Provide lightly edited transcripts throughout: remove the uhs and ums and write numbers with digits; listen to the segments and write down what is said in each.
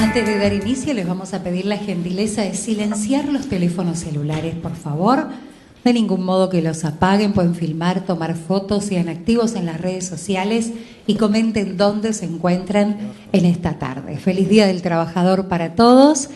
Antes de dar inicio, les vamos a pedir la gentileza de silenciar los teléfonos celulares, por favor. De ningún modo que los apaguen, pueden filmar, tomar fotos, sean activos en las redes sociales y comenten dónde se encuentran en esta tarde. Feliz Día del Trabajador para todos.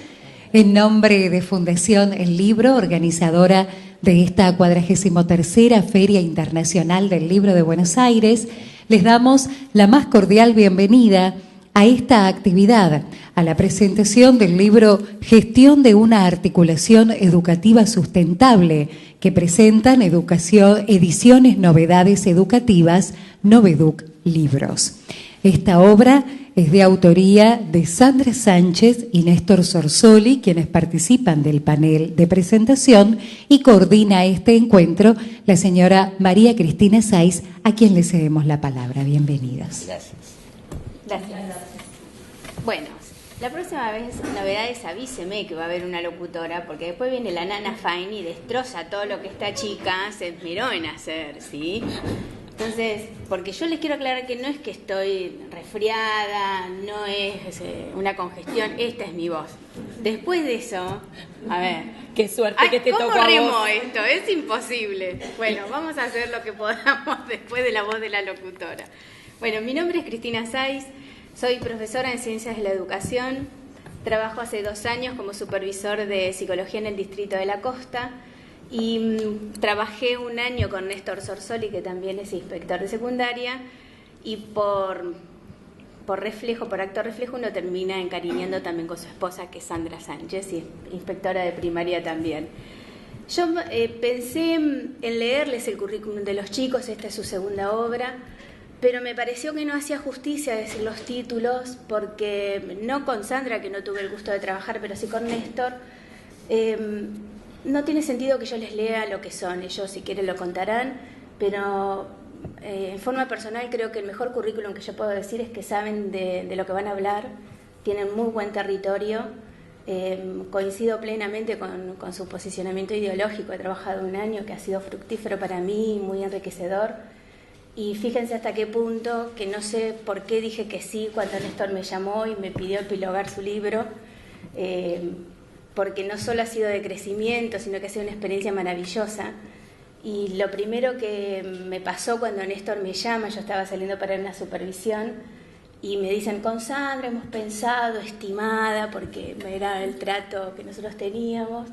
En nombre de Fundación El Libro, organizadora de esta 43ª Feria Internacional del Libro de Buenos Aires, les damos la más cordial bienvenida a esta actividad, a la presentación del libro Gestión de una articulación educativa sustentable, que presentan Ediciones Novedades Educativas, Noveduc Libros. Esta obra es de autoría de Sandra Sánchez y Néstor Sorsoli, quienes participan del panel de presentación, y coordina este encuentro la señora María Cristina Sáiz, a quien le cedemos la palabra. Bienvenidas. Gracias. Bueno, la próxima vez, novedades, avíseme que va a haber una locutora, porque después viene la nana Fine y destroza todo lo que esta chica se esmeró en hacer, ¿sí? Entonces, porque yo les quiero aclarar que no es que estoy resfriada, no es una congestión, esta es mi voz. Después de eso, a ver. Qué suerte que te tocó a vos. ¿Cómo remo esto? Es imposible. Bueno, vamos a hacer lo que podamos después de la voz de la locutora. Bueno, mi nombre es Cristina Sáiz. Soy profesora en Ciencias de la Educación, trabajo hace 2 años como supervisor de Psicología en el Distrito de la Costa y trabajé 1 año con Néstor Sorsoli, que también es inspector de secundaria, y por acto reflejo, uno termina encariñando también con su esposa, que es Sandra Sánchez, y es inspectora de primaria también. Yo pensé en leerles el currículum de los chicos, esta es su segunda obra, pero me pareció que no hacía justicia a decir los títulos, porque no con Sandra, que no tuve el gusto de trabajar, pero sí con Néstor, no tiene sentido que yo les lea lo que son. Ellos, si quieren, lo contarán, pero en forma personal creo que el mejor currículum que yo puedo decir es que saben de lo que van a hablar, tienen muy buen territorio, coincido plenamente con su posicionamiento ideológico. He trabajado 1 año que ha sido fructífero para mí, muy enriquecedor. Y fíjense hasta qué punto, que no sé por qué dije que sí cuando Néstor me llamó y me pidió epilogar su libro, porque no solo ha sido de crecimiento, sino que ha sido una experiencia maravillosa. Y lo primero que me pasó cuando Néstor me llama, yo estaba saliendo para una supervisión, y me dicen: con Sandra hemos pensado, estimada, porque era el trato que nosotros teníamos,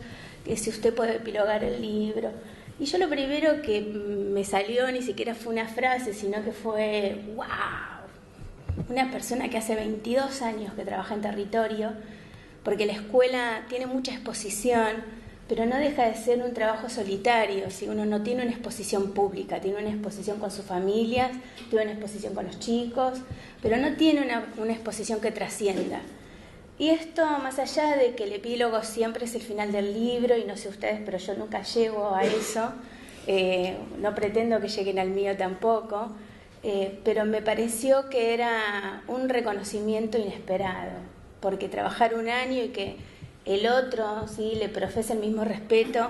que si usted puede epilogar el libro. Y yo lo primero que me salió ni siquiera fue una frase, sino que fue ¡wow! Una persona que hace 22 años que trabaja en territorio, porque la escuela tiene mucha exposición, pero no deja de ser un trabajo solitario. Si uno no tiene una exposición pública, tiene una exposición con sus familias, tiene una exposición con los chicos, pero no tiene una exposición que trascienda. Y esto, más allá de que el epílogo siempre es el final del libro, y no sé ustedes, pero yo nunca llego a eso, no pretendo que lleguen al mío tampoco, pero me pareció que era un reconocimiento inesperado, porque trabajar 1 año y que el otro sí le profese el mismo respeto,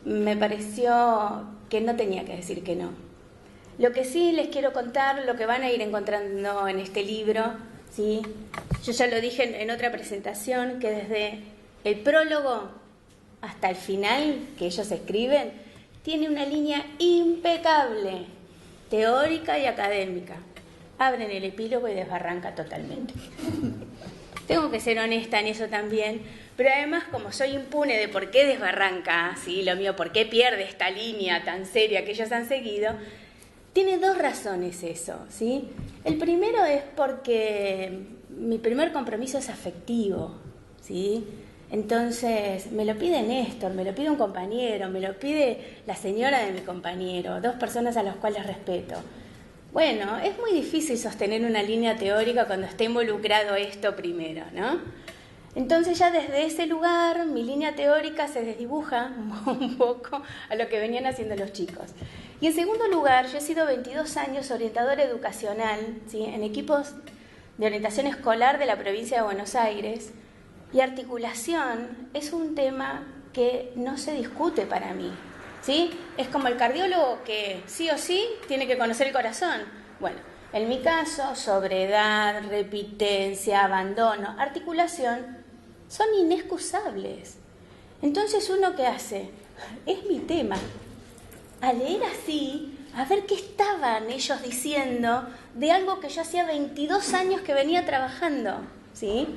me pareció que no tenía que decir que no. Lo que sí les quiero contar, lo que van a ir encontrando en este libro, ¿sí? Yo ya lo dije en otra presentación, que desde el prólogo hasta el final que ellos escriben, tiene una línea impecable, teórica y académica. abren el epílogo y desbarranca totalmente. Tengo que ser honesta en eso también, pero además como soy impune de por qué desbarranca, ¿sí? Lo mío, por qué pierde esta línea tan seria que ellos han seguido, tiene dos razones eso, ¿sí? El primero es porque mi primer compromiso es afectivo, ¿sí? Entonces me lo pide Néstor, me lo pide un compañero, me lo pide la señora de mi compañero, dos personas a las cuales respeto. Bueno, es muy difícil sostener una línea teórica cuando está involucrado esto primero, ¿no? Entonces ya desde ese lugar mi línea teórica se desdibuja un poco a lo que venían haciendo los chicos. Y en segundo lugar, yo he sido 22 años orientadora educacional, ¿sí? En equipos de orientación escolar de la provincia de Buenos Aires, y articulación es un tema que no se discute para mí, ¿sí? Es como el cardiólogo que sí o sí tiene que conocer el corazón. Bueno, en mi caso, sobriedad, repitencia, abandono, articulación son inexcusables. Entonces, ¿uno qué hace? Es mi tema. A leer así, a ver qué estaban ellos diciendo de algo que yo hacía 22 años que venía trabajando, ¿sí?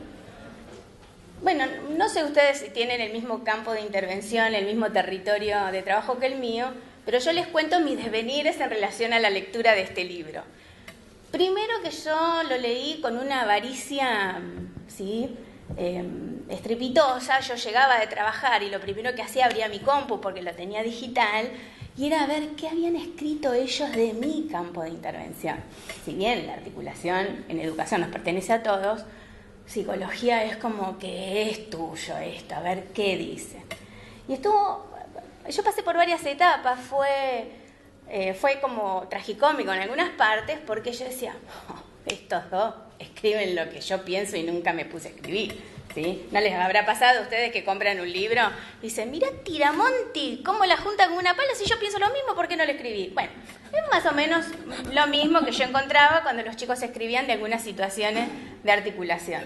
Bueno, no sé ustedes si tienen el mismo campo de intervención, el mismo territorio de trabajo que el mío, pero yo les cuento mis devenires en relación a la lectura de este libro. Primero que yo lo leí con una avaricia, ¿sí? Estrepitosa. Yo llegaba de trabajar y lo primero que hacía, abría mi compu porque lo tenía digital, y era ver qué habían escrito ellos de mi campo de intervención. Si bien la articulación en educación nos pertenece a todos, psicología es como que es tuyo esto, a ver qué dice. Y yo pasé por varias etapas, fue como tragicómico en algunas partes, porque yo decía, oh, estos dos escriben lo que yo pienso y nunca me puse a escribir, ¿sí? ¿No les habrá pasado a ustedes que compran un libro y dicen, mira Tiramonti, cómo la junta con una pala, si yo pienso lo mismo, ¿por qué no lo escribí? Bueno, es más o menos lo mismo que yo encontraba cuando los chicos escribían de algunas situaciones de articulación.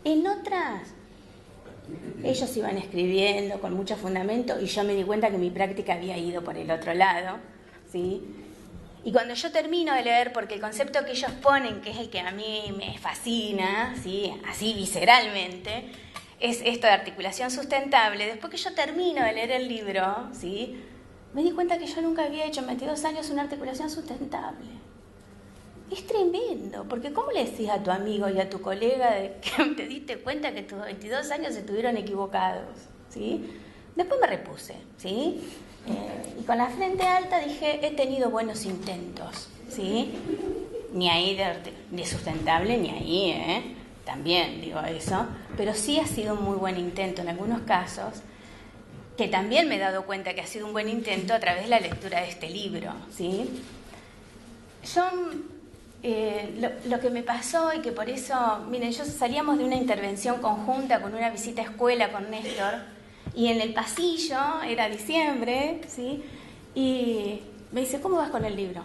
En otras, ellos iban escribiendo con mucho fundamento y yo me di cuenta que mi práctica había ido por el otro lado, ¿sí? Y cuando yo termino de leer, porque el concepto que ellos ponen, que es el que a mí me fascina, ¿sí? Así visceralmente, es esto de articulación sustentable. Después que yo termino de leer el libro, ¿sí? Me di cuenta que yo nunca había hecho en 22 años una articulación sustentable. Es tremendo, porque ¿cómo le decís a tu amigo y a tu colega de que te diste cuenta que tus 22 años estuvieron equivocados? ¿Sí? Después me repuse, ¿sí? Y con la frente alta dije, he tenido buenos intentos, ¿sí? Ni ahí de sustentable, ni ahí, también digo eso, pero sí ha sido un muy buen intento en algunos casos, que también me he dado cuenta que ha sido un buen intento a través de la lectura de este libro, ¿sí? Yo, lo que me pasó y que por eso, miren, yo salíamos de una intervención conjunta con una visita a escuela con Néstor, y en el pasillo, era diciembre, ¿sí? Y me dice, ¿cómo vas con el libro?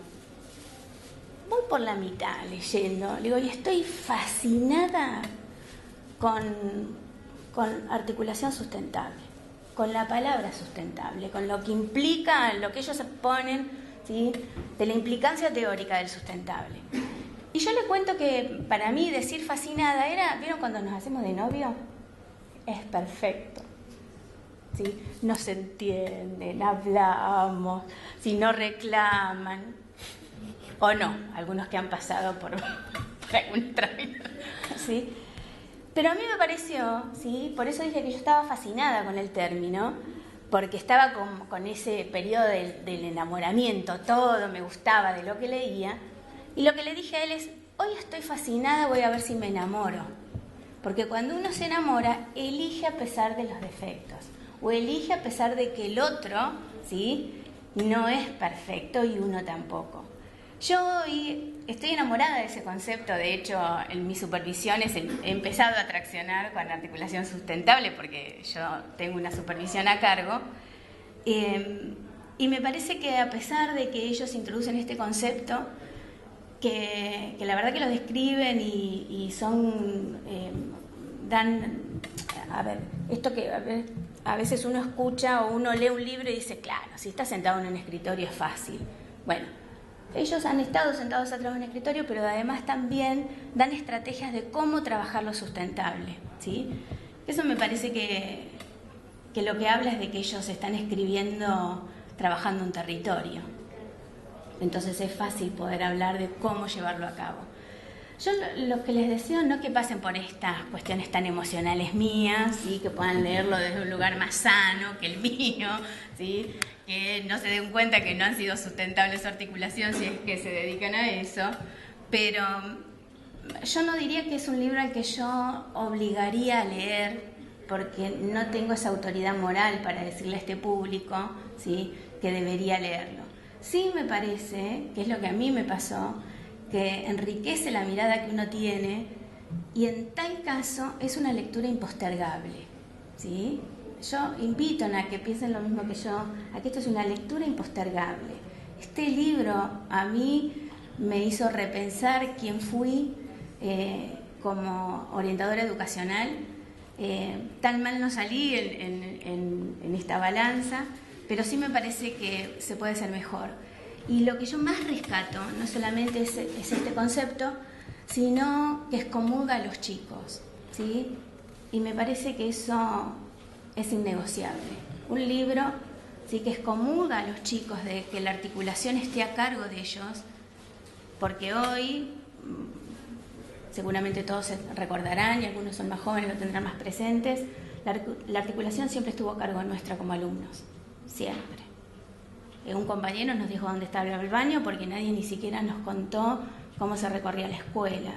Voy por la mitad leyendo. Le digo, y estoy fascinada con articulación sustentable, con la palabra sustentable, con lo que implica, lo que ellos ponen, ¿sí? De la implicancia teórica del sustentable. Y yo le cuento que para mí decir fascinada era, ¿vieron cuando nos hacemos de novio? Es perfecto. ¿Sí? No se entienden, hablamos, si no reclaman, o no, algunos que han pasado por algún trámite, ¿sí? Pero a mí me pareció, ¿sí? Por eso dije que yo estaba fascinada con el término, porque estaba con ese periodo del enamoramiento, todo me gustaba de lo que leía, y lo que le dije a él es, hoy estoy fascinada, voy a ver si me enamoro, porque cuando uno se enamora, elige a pesar de los defectos, o elige a pesar de que el otro, ¿sí? No es perfecto y uno tampoco. Yo hoy estoy enamorada de ese concepto. De hecho, en mis supervisiones he empezado a traccionar con articulación sustentable porque yo tengo una supervisión a cargo. Y me parece que a pesar de que ellos introducen este concepto, que la verdad que lo describen y son... dan... A ver, esto que... A veces uno escucha o uno lee un libro y dice, claro, si está sentado en un escritorio es fácil. Bueno, ellos han estado sentados atrás de un escritorio, pero además también dan estrategias de cómo trabajar lo sustentable, ¿sí? Eso me parece que lo que habla es de que ellos están escribiendo trabajando un territorio. Entonces es fácil poder hablar de cómo llevarlo a cabo. Yo lo que les deseo no que pasen por estas cuestiones tan emocionales mías, ¿sí? Que puedan leerlo desde un lugar más sano que el mío, ¿sí? Que no se den cuenta que no han sido sustentables su articulación si es que se dedican a eso, pero yo no diría que es un libro al que yo obligaría a leer, porque no tengo esa autoridad moral para decirle a este público, ¿sí? Que debería leerlo. Sí me parece, que es lo que a mí me pasó, que enriquece la mirada que uno tiene y en tal caso es una lectura impostergable, ¿sí? Yo invito a que piensen lo mismo que yo, a que esto es una lectura impostergable. Este libro a mí me hizo repensar quién fui como orientadora educacional. Tan mal no salí en esta balanza, pero sí me parece que se puede ser mejor. Y lo que yo más rescato no solamente es este concepto, sino que excomulga a los chicos, ¿sí? Y me parece que eso es innegociable. Un libro, ¿sí?, que excomulga a los chicos de que la articulación esté a cargo de ellos, porque hoy, seguramente todos se recordarán y algunos son más jóvenes, lo tendrán más presentes, la articulación siempre estuvo a cargo nuestra como alumnos, siempre. Un compañero nos dijo dónde estaba el baño porque nadie ni siquiera nos contó cómo se recorría la escuela.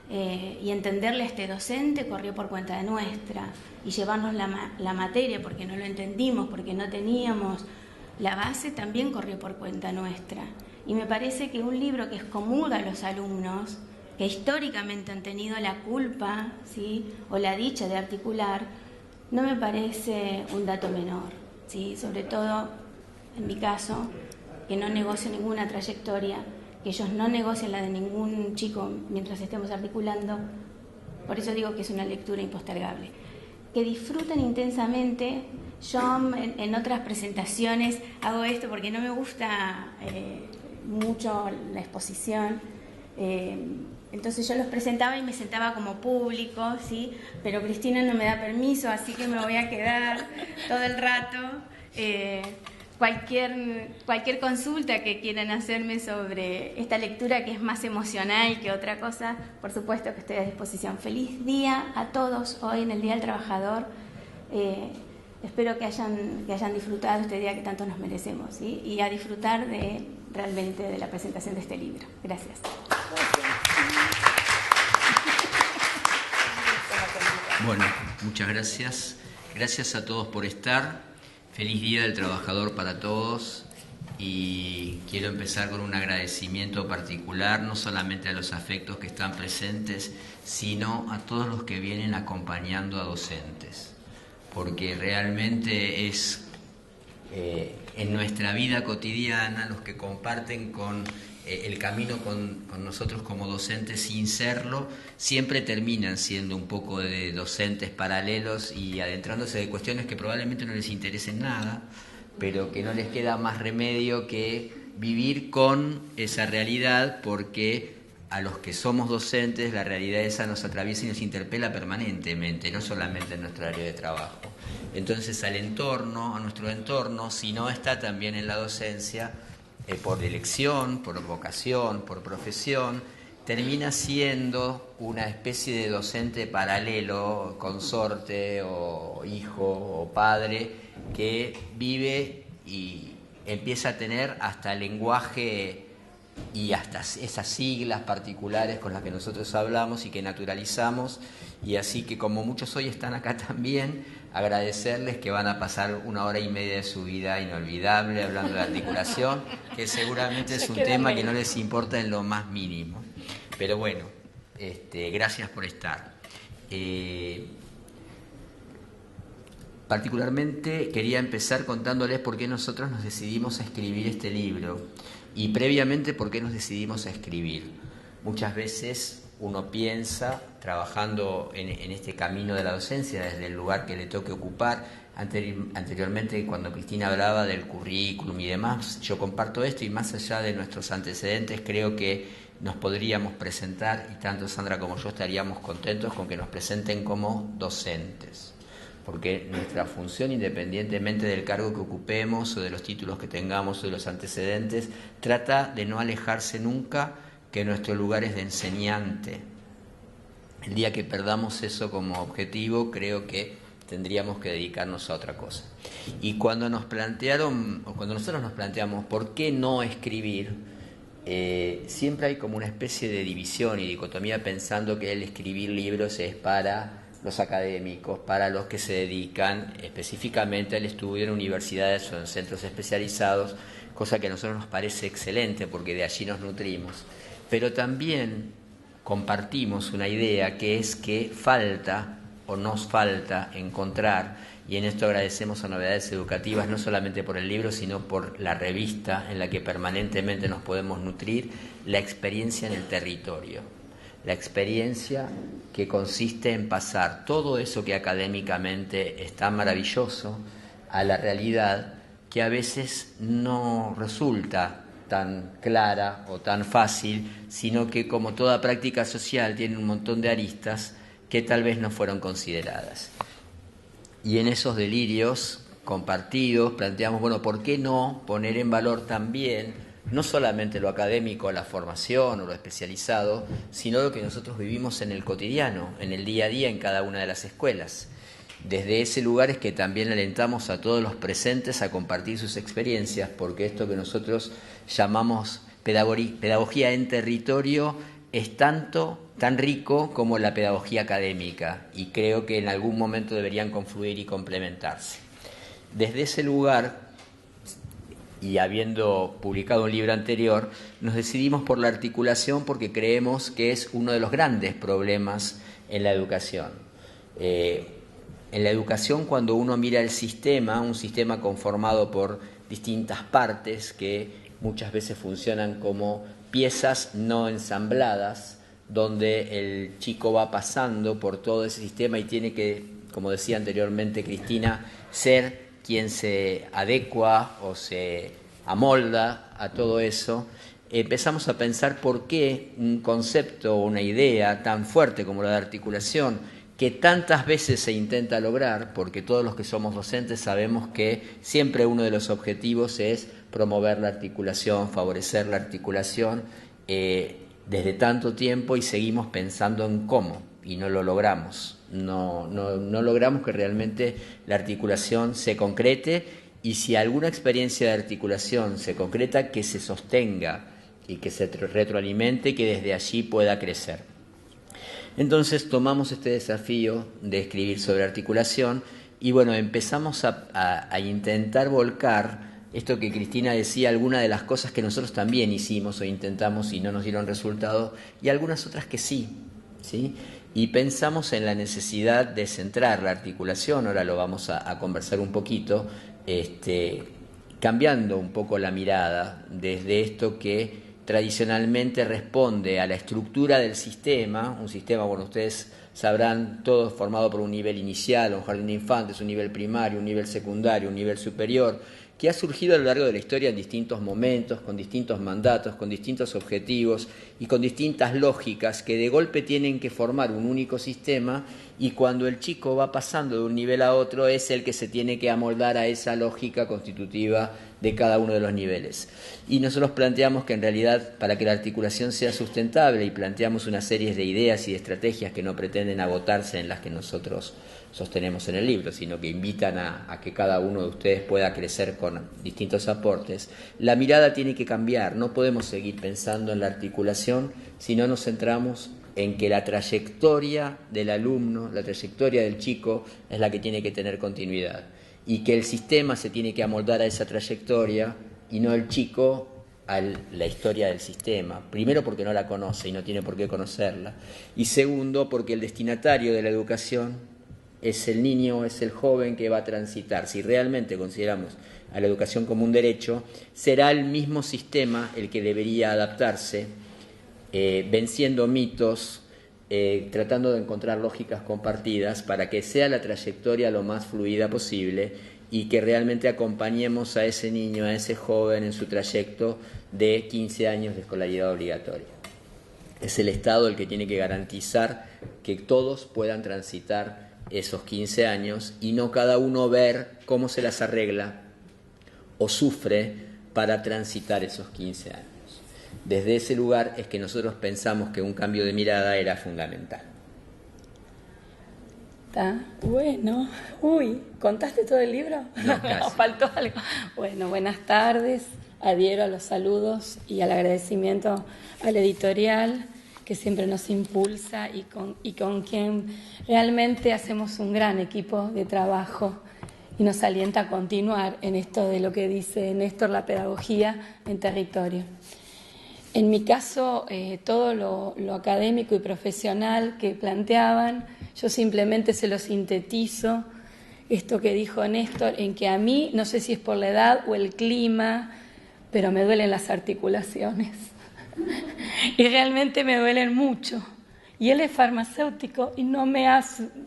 Y entenderle a este docente corrió por cuenta de nuestra. Y llevarnos la materia porque no lo entendimos, porque no teníamos la base, también corrió por cuenta nuestra. Y me parece que un libro que excomulga a los alumnos, que históricamente han tenido la culpa, ¿sí?, o la dicha de articular, no me parece un dato menor, ¿sí? Sobre todo en mi caso, que no negocio ninguna trayectoria, que ellos no negocian la de ningún chico mientras estemos articulando. Por eso digo que es una lectura impostergable. Que disfruten intensamente. Yo en otras presentaciones hago esto porque no me gusta mucho la exposición. Entonces yo los presentaba y me sentaba como público, ¿sí? Pero Cristina no me da permiso, así que me voy a quedar todo el rato. Cualquier consulta que quieran hacerme sobre esta lectura, que es más emocional que otra cosa, por supuesto que estoy a disposición. Feliz día a todos hoy en el Día del Trabajador. Espero que hayan disfrutado este día que tanto nos merecemos, ¿sí? Y a disfrutar realmente de la presentación de este libro. Gracias. Bueno, muchas gracias. Gracias a todos por estar. Feliz Día del Trabajador para todos, y quiero empezar con un agradecimiento particular, no solamente a los afectos que están presentes, sino a todos los que vienen acompañando a docentes, porque realmente es en nuestra vida cotidiana los que comparten con el camino con nosotros como docentes sin serlo, siempre terminan siendo un poco de docentes paralelos y adentrándose de cuestiones que probablemente no les interesen nada, pero que no les queda más remedio que vivir con esa realidad, porque a los que somos docentes la realidad esa nos atraviesa y nos interpela permanentemente, no solamente en nuestro área de trabajo. Entonces a nuestro entorno, si no está también en la docencia, por elección, por vocación, por profesión, termina siendo una especie de docente paralelo, consorte o hijo o padre, que vive y empieza a tener hasta lenguaje y hasta esas siglas particulares con las que nosotros hablamos y que naturalizamos, y así que como muchos hoy están acá también, agradecerles que van a pasar 1 hora y media de su vida inolvidable hablando de articulación, que seguramente es un tema que no les importa en lo más mínimo. Pero bueno, gracias por estar. Particularmente quería empezar contándoles por qué nosotros nos decidimos a escribir este libro y previamente por qué nos decidimos a escribir. Muchas veces uno piensa, trabajando en este camino de la docencia, desde el lugar que le toque ocupar, anteriormente cuando Cristina hablaba del currículum y demás, yo comparto esto y más allá de nuestros antecedentes creo que nos podríamos presentar, y tanto Sandra como yo estaríamos contentos con que nos presenten como docentes, porque nuestra función, independientemente del cargo que ocupemos o de los títulos que tengamos o de los antecedentes, trata de no alejarse nunca que nuestro lugar es de enseñante. El día que perdamos eso como objetivo, creo que tendríamos que dedicarnos a otra cosa. Y cuando nos plantearon, o cuando nosotros nos planteamos por qué no escribir, siempre hay como una especie de división y dicotomía pensando que el escribir libros es para los académicos, para los que se dedican específicamente al estudio en universidades o en centros especializados, cosa que a nosotros nos parece excelente porque de allí nos nutrimos. Pero también compartimos una idea que es que falta o nos falta encontrar, y en esto agradecemos a Novedades Educativas no solamente por el libro, sino por la revista en la que permanentemente nos podemos nutrir, la experiencia en el territorio. La experiencia que consiste en pasar todo eso que académicamente está maravilloso a la realidad que a veces no resulta tan clara o tan fácil, sino que como toda práctica social tiene un montón de aristas que tal vez no fueron consideradas. Y en esos delirios compartidos planteamos, bueno, ¿por qué no poner en valor también, no solamente lo académico, la formación o lo especializado, sino lo que nosotros vivimos en el cotidiano, en el día a día, en cada una de las escuelas? Desde ese lugar es que también alentamos a todos los presentes a compartir sus experiencias, porque esto que nosotros llamamos pedagogía en territorio es tan rico como la pedagogía académica, y creo que en algún momento deberían confluir y complementarse. Desde ese lugar, y habiendo publicado un libro anterior, nos decidimos por la articulación porque creemos que es uno de los grandes problemas en la educación. En la educación, cuando uno mira el sistema, un sistema conformado por distintas partes que muchas veces funcionan como piezas no ensambladas, donde el chico va pasando por todo ese sistema y tiene que, como decía anteriormente Cristina, ser quien se adecua o se amolda a todo eso. Empezamos a pensar por qué un concepto o una idea tan fuerte como la de articulación, que tantas veces se intenta lograr, porque todos los que somos docentes sabemos que siempre uno de los objetivos es promover la articulación, favorecer la articulación, desde tanto tiempo, y seguimos pensando en cómo, y no lo logramos. No logramos que realmente la articulación se concrete, y si alguna experiencia de articulación se concreta, que se sostenga y que se retroalimente, que desde allí pueda crecer. Entonces tomamos este desafío de escribir sobre articulación y bueno, empezamos a intentar volcar esto que Cristina decía, algunas de las cosas que nosotros también hicimos o intentamos y no nos dieron resultado, y algunas otras que sí, ¿sí? Y pensamos en la necesidad de centrar la articulación, ahora lo vamos a conversar un poquito, cambiando un poco la mirada desde esto que tradicionalmente responde a la estructura del sistema, un sistema, bueno, ustedes sabrán, todo formado por un nivel inicial, un jardín de infantes, un nivel primario, un nivel secundario, un nivel superior, que ha surgido a lo largo de la historia en distintos momentos, con distintos mandatos, con distintos objetivos y con distintas lógicas que de golpe tienen que formar un único sistema, y cuando el chico va pasando de un nivel a otro es el que se tiene que amoldar a esa lógica constitutiva de cada uno de los niveles. Y nosotros planteamos que en realidad para que la articulación sea sustentable, y planteamos una serie de ideas y de estrategias que no pretenden agotarse en las que nosotros sostenemos en el libro, sino que invitan a que cada uno de ustedes pueda crecer con distintos aportes, la mirada tiene que cambiar. No podemos seguir pensando en la articulación si no nos centramos en que la trayectoria del alumno, la trayectoria del chico es la que tiene que tener continuidad, y que el sistema se tiene que amoldar a esa trayectoria y no el chico a la historia del sistema. Primero porque no la conoce y no tiene por qué conocerla, y segundo porque el destinatario de la educación es el niño, es el joven que va a transitar. Si realmente consideramos a la educación como un derecho, será el mismo sistema el que debería adaptarse, venciendo mitos, tratando de encontrar lógicas compartidas para que sea la trayectoria lo más fluida posible y que realmente acompañemos a ese niño, a ese joven en su trayecto de 15 años de escolaridad obligatoria. Es el Estado el que tiene que garantizar que todos puedan transitar esos 15 años y no cada uno ver cómo se las arregla o sufre para transitar esos 15 años. Desde ese lugar es que nosotros pensamos que un cambio de mirada era fundamental. Está bueno. Uy, ¿contaste todo el libro? No, casi. Faltó algo. Bueno, buenas tardes. Adhiero a los saludos y al agradecimiento al editorial que siempre nos impulsa y con quien realmente hacemos un gran equipo de trabajo y nos alienta a continuar en esto de lo que dice Néstor, la pedagogía en territorio. En mi caso, todo lo académico y profesional que planteaban, yo simplemente se lo sintetizo, esto que dijo Néstor, en que a mí, no sé si es por la edad o el clima, pero me duelen las articulaciones. Y realmente me duelen mucho. Y él es farmacéutico y no me ha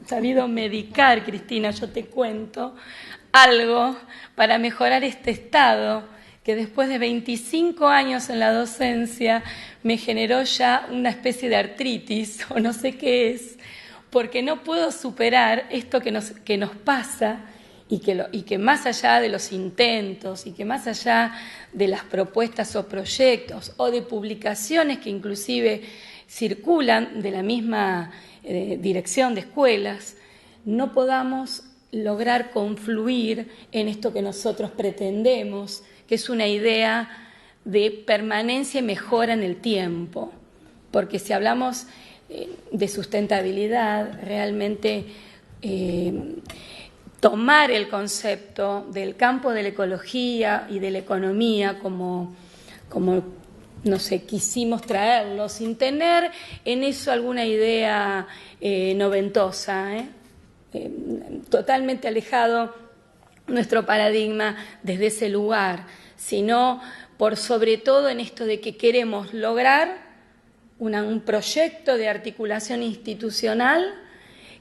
sabido medicar, Cristina, yo te cuento, algo para mejorar este estado que después de 25 años en la docencia me generó ya una especie de artritis, o no sé qué es, porque no puedo superar esto que nos pasa y que más allá de los intentos y que más allá de las propuestas o proyectos o de publicaciones que inclusive circulan de la misma dirección de escuelas, no podamos lograr confluir en esto que nosotros pretendemos, que es una idea de permanencia y mejora en el tiempo. Porque si hablamos de sustentabilidad, realmente tomar el concepto del campo de la ecología y de la economía como no sé, quisimos traerlo, sin tener en eso alguna idea noventosa, totalmente alejado nuestro paradigma desde ese lugar, sino por sobre todo en esto de que queremos lograr un proyecto de articulación institucional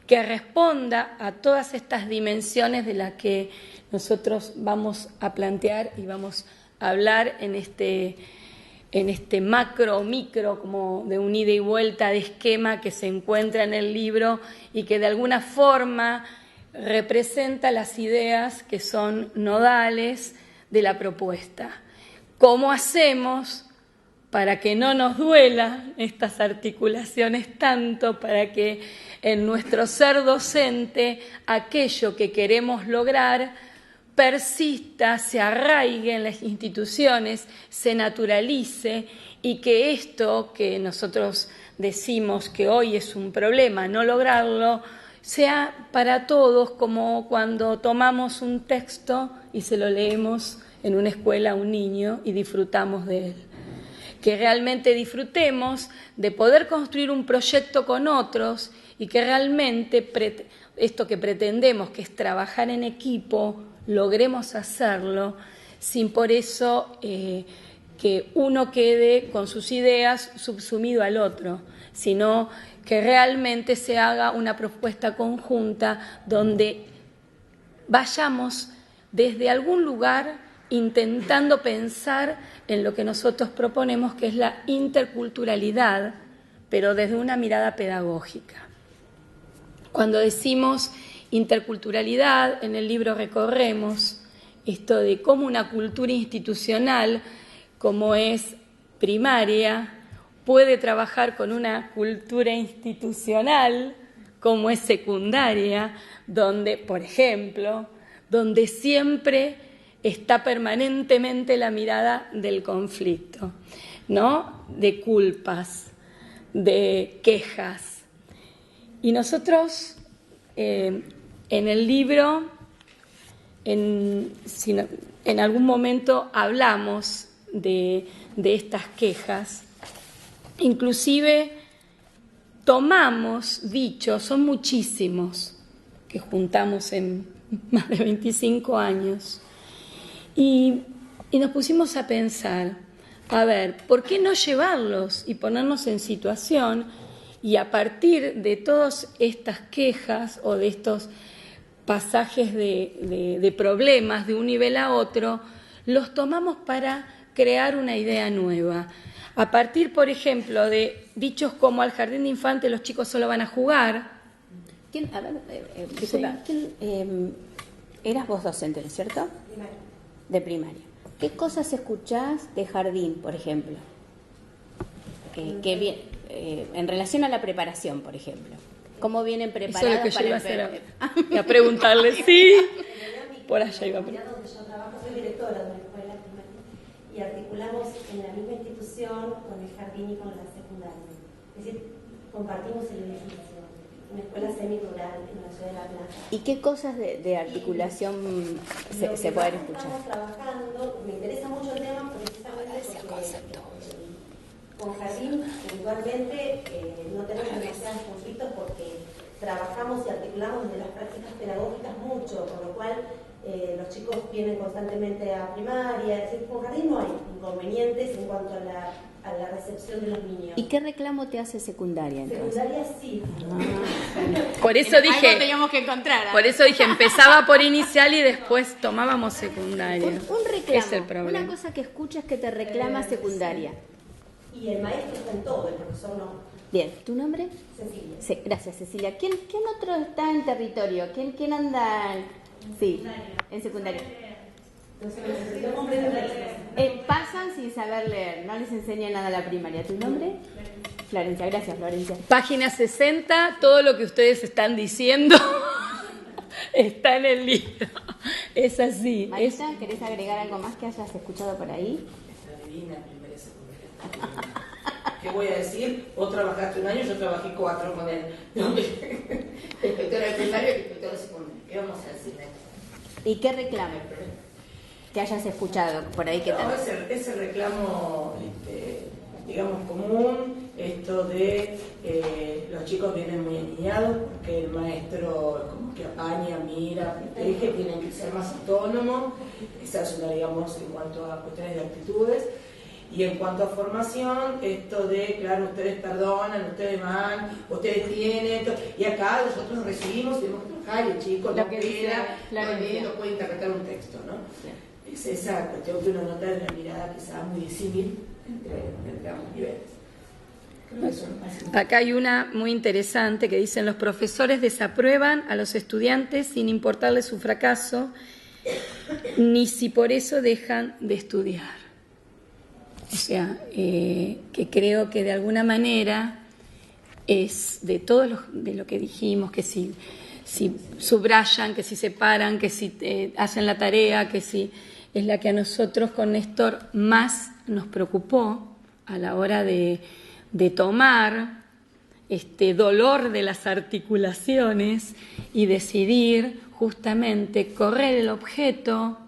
que responda a todas estas dimensiones de las que nosotros vamos a plantear y vamos a hablar en este macro o micro, como de un ida y vuelta de esquema que se encuentra en el libro y que de alguna forma representa las ideas que son nodales de la propuesta. ¿Cómo hacemos para que no nos duelan estas articulaciones tanto, para que en nuestro ser docente aquello que queremos lograr persista, se arraigue en las instituciones, se naturalice y que esto que nosotros decimos que hoy es un problema, no lograrlo, sea para todos como cuando tomamos un texto y se lo leemos en una escuela a un niño y disfrutamos de él. Que realmente disfrutemos de poder construir un proyecto con otros y que realmente esto que pretendemos, que es trabajar en equipo, logremos hacerlo sin por eso que uno quede con sus ideas subsumido al otro, sino que realmente se haga una propuesta conjunta donde vayamos desde algún lugar intentando pensar en lo que nosotros proponemos, que es la interculturalidad, pero desde una mirada pedagógica. Cuando decimos interculturalidad, en el libro recorremos esto de cómo una cultura institucional, como es primaria, puede trabajar con una cultura institucional, como es secundaria, donde, por ejemplo, donde siempre está permanentemente la mirada del conflicto, ¿no? De culpas, de quejas. Y nosotros en el libro, en algún momento hablamos de estas quejas, inclusive tomamos dichos, son muchísimos, que juntamos en más de 25 años, y nos pusimos a pensar, a ver, ¿por qué no llevarlos y ponernos en situación Y a partir de todas estas quejas o de estos pasajes de problemas de un nivel a otro, los tomamos para crear una idea nueva. A partir, por ejemplo, de dichos como al jardín de infantes los chicos solo van a jugar. ¿Quién, a ver, disculpa, ¿quién, eras vos docente, ¿no es cierto? Primaria. De primaria. ¿Qué cosas escuchás de jardín, por ejemplo? En relación a la preparación, por ejemplo. ¿Cómo vienen preparados? Eso es lo que yo iba a para hacer ahora. A preguntarle, sí. Por allá iba a preguntar. Donde yo trabajo, soy directora de una escuela primaria y articulamos en la misma institución con el jardín y con la secundaria. Es decir, compartimos el edificio. Una escuela semi-rural en la ciudad de La Plata. ¿Y qué cosas de articulación se pueden escuchar? Estamos trabajando, me interesa mucho el tema precisamente porque con jardín puntualmente no tenemos demasiados conflictos porque trabajamos y articulamos desde las prácticas pedagógicas mucho, con lo cual los chicos vienen constantemente a primaria, es decir, con jardín no hay inconvenientes en cuanto a la recepción de los niños. ¿Y qué reclamo te hace secundaria entonces? Secundaria sí. Por eso dije, algo teníamos que encontrar. por eso dije, empezaba por inicial y después tomábamos secundaria. Un reclamo, Es el problema. una cosa que escuchas que te reclama secundaria. Y el maestro está en todo, el profesor no. Bien, ¿tu nombre? Cecilia. Sí, gracias, Cecilia. ¿Quién otro está en territorio? ¿Quién anda? Sí, en secundaria. No comprendo la letra. Pasan sin saber leer, no les enseña nada a la primaria. ¿Tu nombre? Florencia, gracias, Florencia. Página 60, todo lo que ustedes están diciendo está en el libro. Es así. Marita, ¿querés agregar algo más que hayas escuchado por ahí? Está divina, primera y secundaria. ¿Qué voy a decir? Vos trabajaste un año, yo trabajé 4 con él. Inspectora de primaria y inspectora de secundaria. ¿Qué vamos a decir? ¿Y qué reclamo que hayas escuchado por ahí? Que No, ese reclamo, digamos, común, esto de los chicos vienen muy aniñados porque el maestro como que apaña, mira, protege, tienen que ser más autónomos. Esa es una, digamos, en cuanto a cuestiones de actitudes. Y en cuanto a formación, esto de, claro, ustedes perdonan, ustedes van, ustedes tienen, y acá nosotros recibimos y tenemos que trabajar, y el chico no queda, no puede interpretar un texto, ¿no? Sí. Es esa cuestión que uno nota de una mirada quizás muy disímil entre ambos niveles. Creo que eso es Acá hay una muy interesante que dicen: los profesores desaprueban a los estudiantes sin importarles su fracaso, ni si por eso dejan de estudiar. O sea, que creo que de alguna manera es de de lo que dijimos, que si subrayan, que si separan, que si hacen la tarea, que si es la que a nosotros con Néstor más nos preocupó a la hora de tomar este dolor de las articulaciones y decidir justamente correr el objeto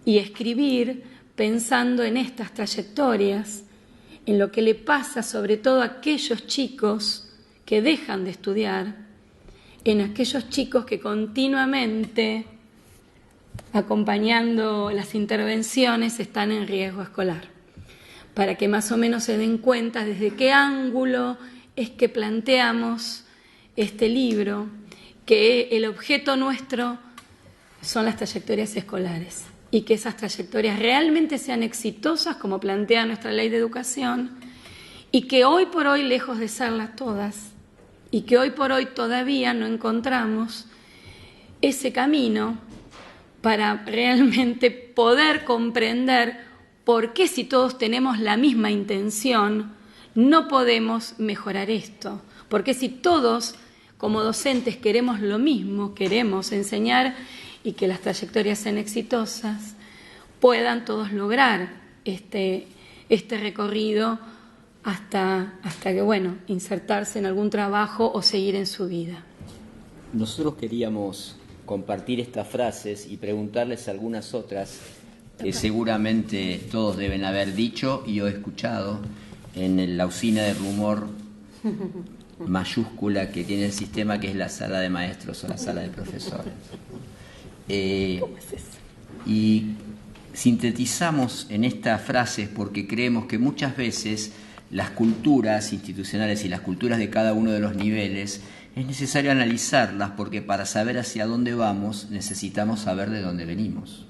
y escribir pensando en estas trayectorias, en lo que le pasa sobre todo a aquellos chicos que dejan de estudiar, en aquellos chicos que continuamente, acompañando las intervenciones, están en riesgo escolar, para que más o menos se den cuenta desde qué ángulo es que planteamos este libro, que el objeto nuestro son las trayectorias escolares, y que esas trayectorias realmente sean exitosas, como plantea nuestra ley de educación, y que hoy por hoy, lejos de serlas todas, y que hoy por hoy todavía no encontramos ese camino para realmente poder comprender por qué, si todos tenemos la misma intención, no podemos mejorar esto. Porque si todos, como docentes, queremos lo mismo, queremos enseñar y que las trayectorias sean exitosas, puedan todos lograr este recorrido hasta que, bueno, insertarse en algún trabajo o seguir en su vida. Nosotros queríamos compartir estas frases y preguntarles algunas otras que seguramente todos deben haber dicho y o escuchado en la usina de rumor mayúscula que tiene el sistema, que es la sala de maestros o la sala de profesores. ¿Cómo es eso? Y sintetizamos en estas frases porque creemos que muchas veces las culturas institucionales y las culturas de cada uno de los niveles, es necesario analizarlas, porque para saber hacia dónde vamos necesitamos saber de dónde venimos.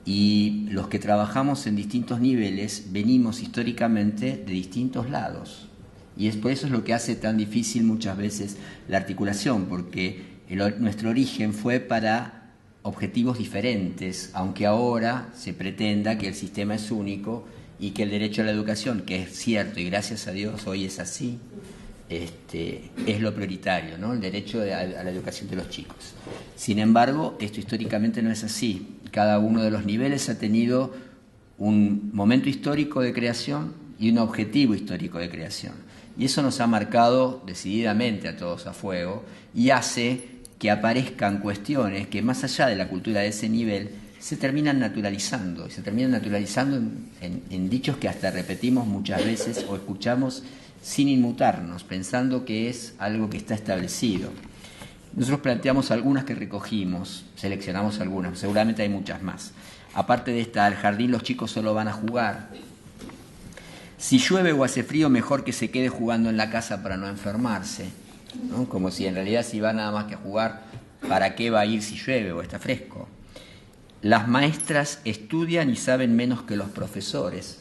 Y los que trabajamos en distintos niveles venimos históricamente de distintos lados. Y por eso es lo que hace tan difícil muchas veces la articulación, porque nuestro origen fue para objetivos diferentes, aunque ahora se pretenda que el sistema es único y que el derecho a la educación, que es cierto y gracias a Dios hoy es así, es lo prioritario, ¿no? El derecho a la educación de los chicos. Sin embargo, esto históricamente no es así. Cada uno de los niveles ha tenido un momento histórico de creación y un objetivo histórico de creación. Y eso nos ha marcado decididamente a todos a fuego y hace que aparezcan cuestiones que más allá de la cultura de ese nivel se terminan naturalizando. Y se terminan naturalizando en dichos que hasta repetimos muchas veces o escuchamos sin inmutarnos, pensando que es algo que está establecido. Nosotros planteamos algunas que recogimos, seleccionamos algunas, seguramente hay muchas más. Aparte de esta, al jardín los chicos solo van a jugar. Si llueve o hace frío, mejor que se quede jugando en la casa para no enfermarse, ¿no? Como si en realidad si va nada más que a jugar, ¿para qué va a ir si llueve o está fresco? Las maestras estudian y saben menos que los profesores.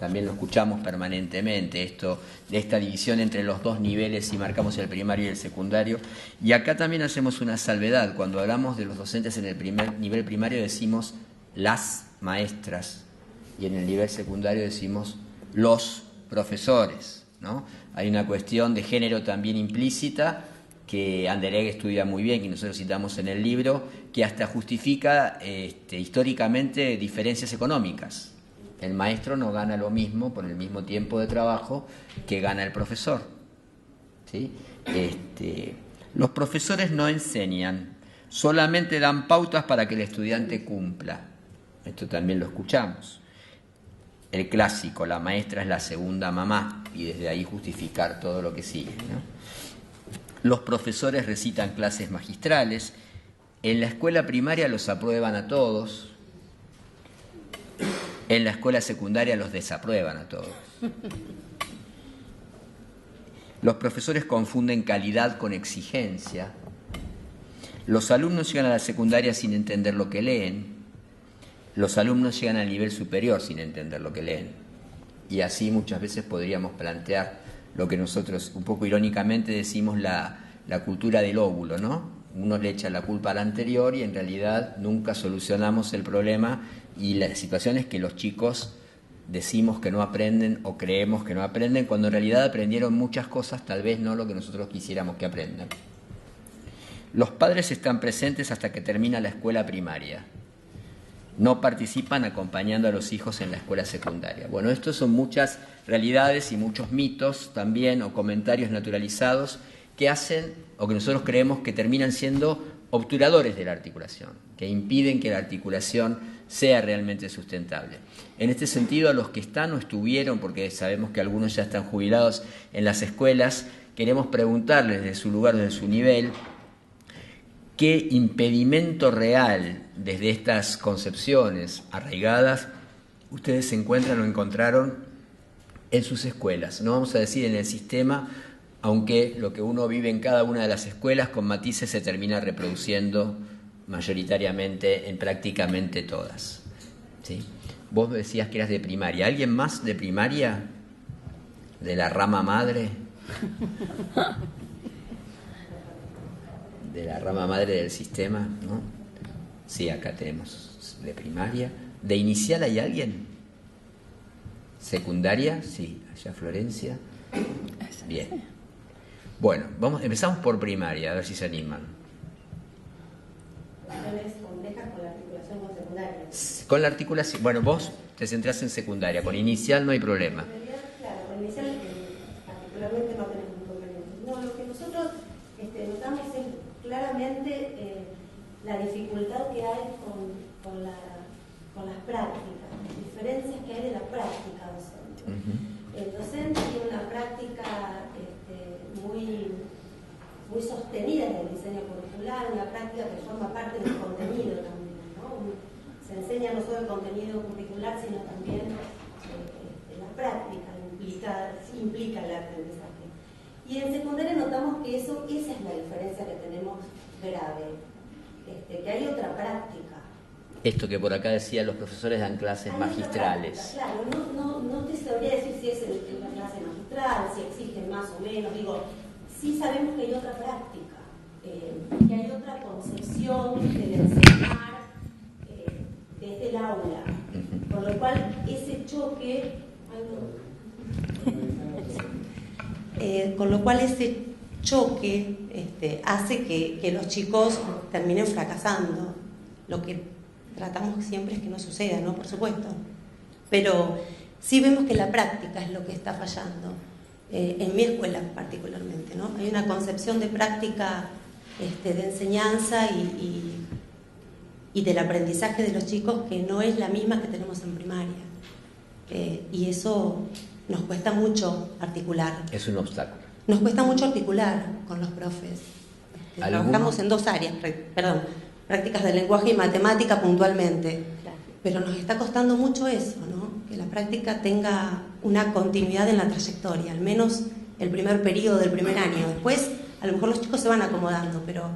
También lo escuchamos permanentemente, esto de esta división entre los dos niveles, si marcamos el primario y el secundario. Y acá también hacemos una salvedad. Cuando hablamos de los docentes en el nivel primario decimos las maestras y en el nivel secundario decimos los profesores, ¿no? Hay una cuestión de género también implícita que Anderegg estudia muy bien, que nosotros citamos en el libro, que hasta justifica históricamente diferencias económicas. El maestro no gana lo mismo por el mismo tiempo de trabajo que gana el profesor, ¿sí? Los profesores no enseñan, solamente dan pautas para que el estudiante cumpla. Esto también lo escuchamos. El clásico, la maestra es la segunda mamá, y desde ahí justificar todo lo que sigue, ¿no? Los profesores recitan clases magistrales. En la escuela primaria los aprueban a todos. En la escuela secundaria los desaprueban a todos. Los profesores confunden calidad con exigencia. Los alumnos llegan a la secundaria sin entender lo que leen. Los alumnos llegan al nivel superior sin entender lo que leen. Y así muchas veces podríamos plantear lo que nosotros un poco irónicamente decimos la cultura del óvulo, ¿no? Uno le echa la culpa al anterior y en realidad nunca solucionamos el problema, y la situación es que los chicos decimos que no aprenden o creemos que no aprenden cuando en realidad aprendieron muchas cosas, tal vez no lo que nosotros quisiéramos que aprendan. Los padres están presentes hasta que termina la escuela primaria. No participan acompañando a los hijos en la escuela secundaria. Bueno, estos son muchas realidades y muchos mitos también o comentarios naturalizados que hacen o que nosotros creemos que terminan siendo obturadores de la articulación, que impiden que la articulación sea realmente sustentable. En este sentido, a los que están o estuvieron, porque sabemos que algunos ya están jubilados en las escuelas, queremos preguntarles desde su lugar, desde su nivel, ¿qué impedimento real desde estas concepciones arraigadas ustedes encuentran o encontraron en sus escuelas? No vamos a decir en el sistema, aunque lo que uno vive en cada una de las escuelas con matices se termina reproduciendo mayoritariamente en prácticamente todas, ¿sí? Vos decías que eras de primaria. ¿Alguien más de primaria? ¿De la rama madre? De la rama madre del sistema, ¿no? Sí, acá tenemos de primaria. ¿De inicial hay alguien? ¿Secundaria? Sí, allá Florencia. Bien. Bueno, empezamos por primaria, a ver si se animan. Complejas con la articulación con secundaria. Con la articulación, bueno, vos te centrás en secundaria, con inicial no hay problema. En realidad, claro, con inicial particularmente no tenemos un problema. No, lo que nosotros notamos es claramente la dificultad que hay con las prácticas, las diferencias que hay de la práctica docente. El docente tiene una práctica muy sostenida en el diseño curricular, una práctica que forma parte del contenido también, ¿no? Se enseña no solo el contenido curricular, sino también la práctica, lo Y en secundaria notamos que esa es la diferencia que tenemos grave, que hay otra práctica. Esto que por acá decían, los profesores dan clases magistrales. Claro, no te sabría decir si es una clase magistral, si exigen más o menos. Digo, sí sabemos que hay otra práctica, que hay otra concepción del enseñar desde el aula. Por lo cual, ese choque... hace que los chicos terminen fracasando. Lo que tratamos siempre es que no suceda, ¿no? Por supuesto. Pero sí vemos que la práctica es lo que está fallando, en mi escuela particularmente, ¿no? Hay una concepción de práctica de enseñanza y del aprendizaje de los chicos que no es la misma que tenemos en primaria. Y eso nos cuesta mucho articular. Es un obstáculo. Nos cuesta mucho articular con los profes. Trabajamos en 2 áreas, prácticas de lenguaje y matemática puntualmente. Claro. Pero nos está costando mucho eso, ¿no? Que la práctica tenga una continuidad en la trayectoria, al menos el primer periodo del primer año. Después, a lo mejor los chicos se van acomodando, pero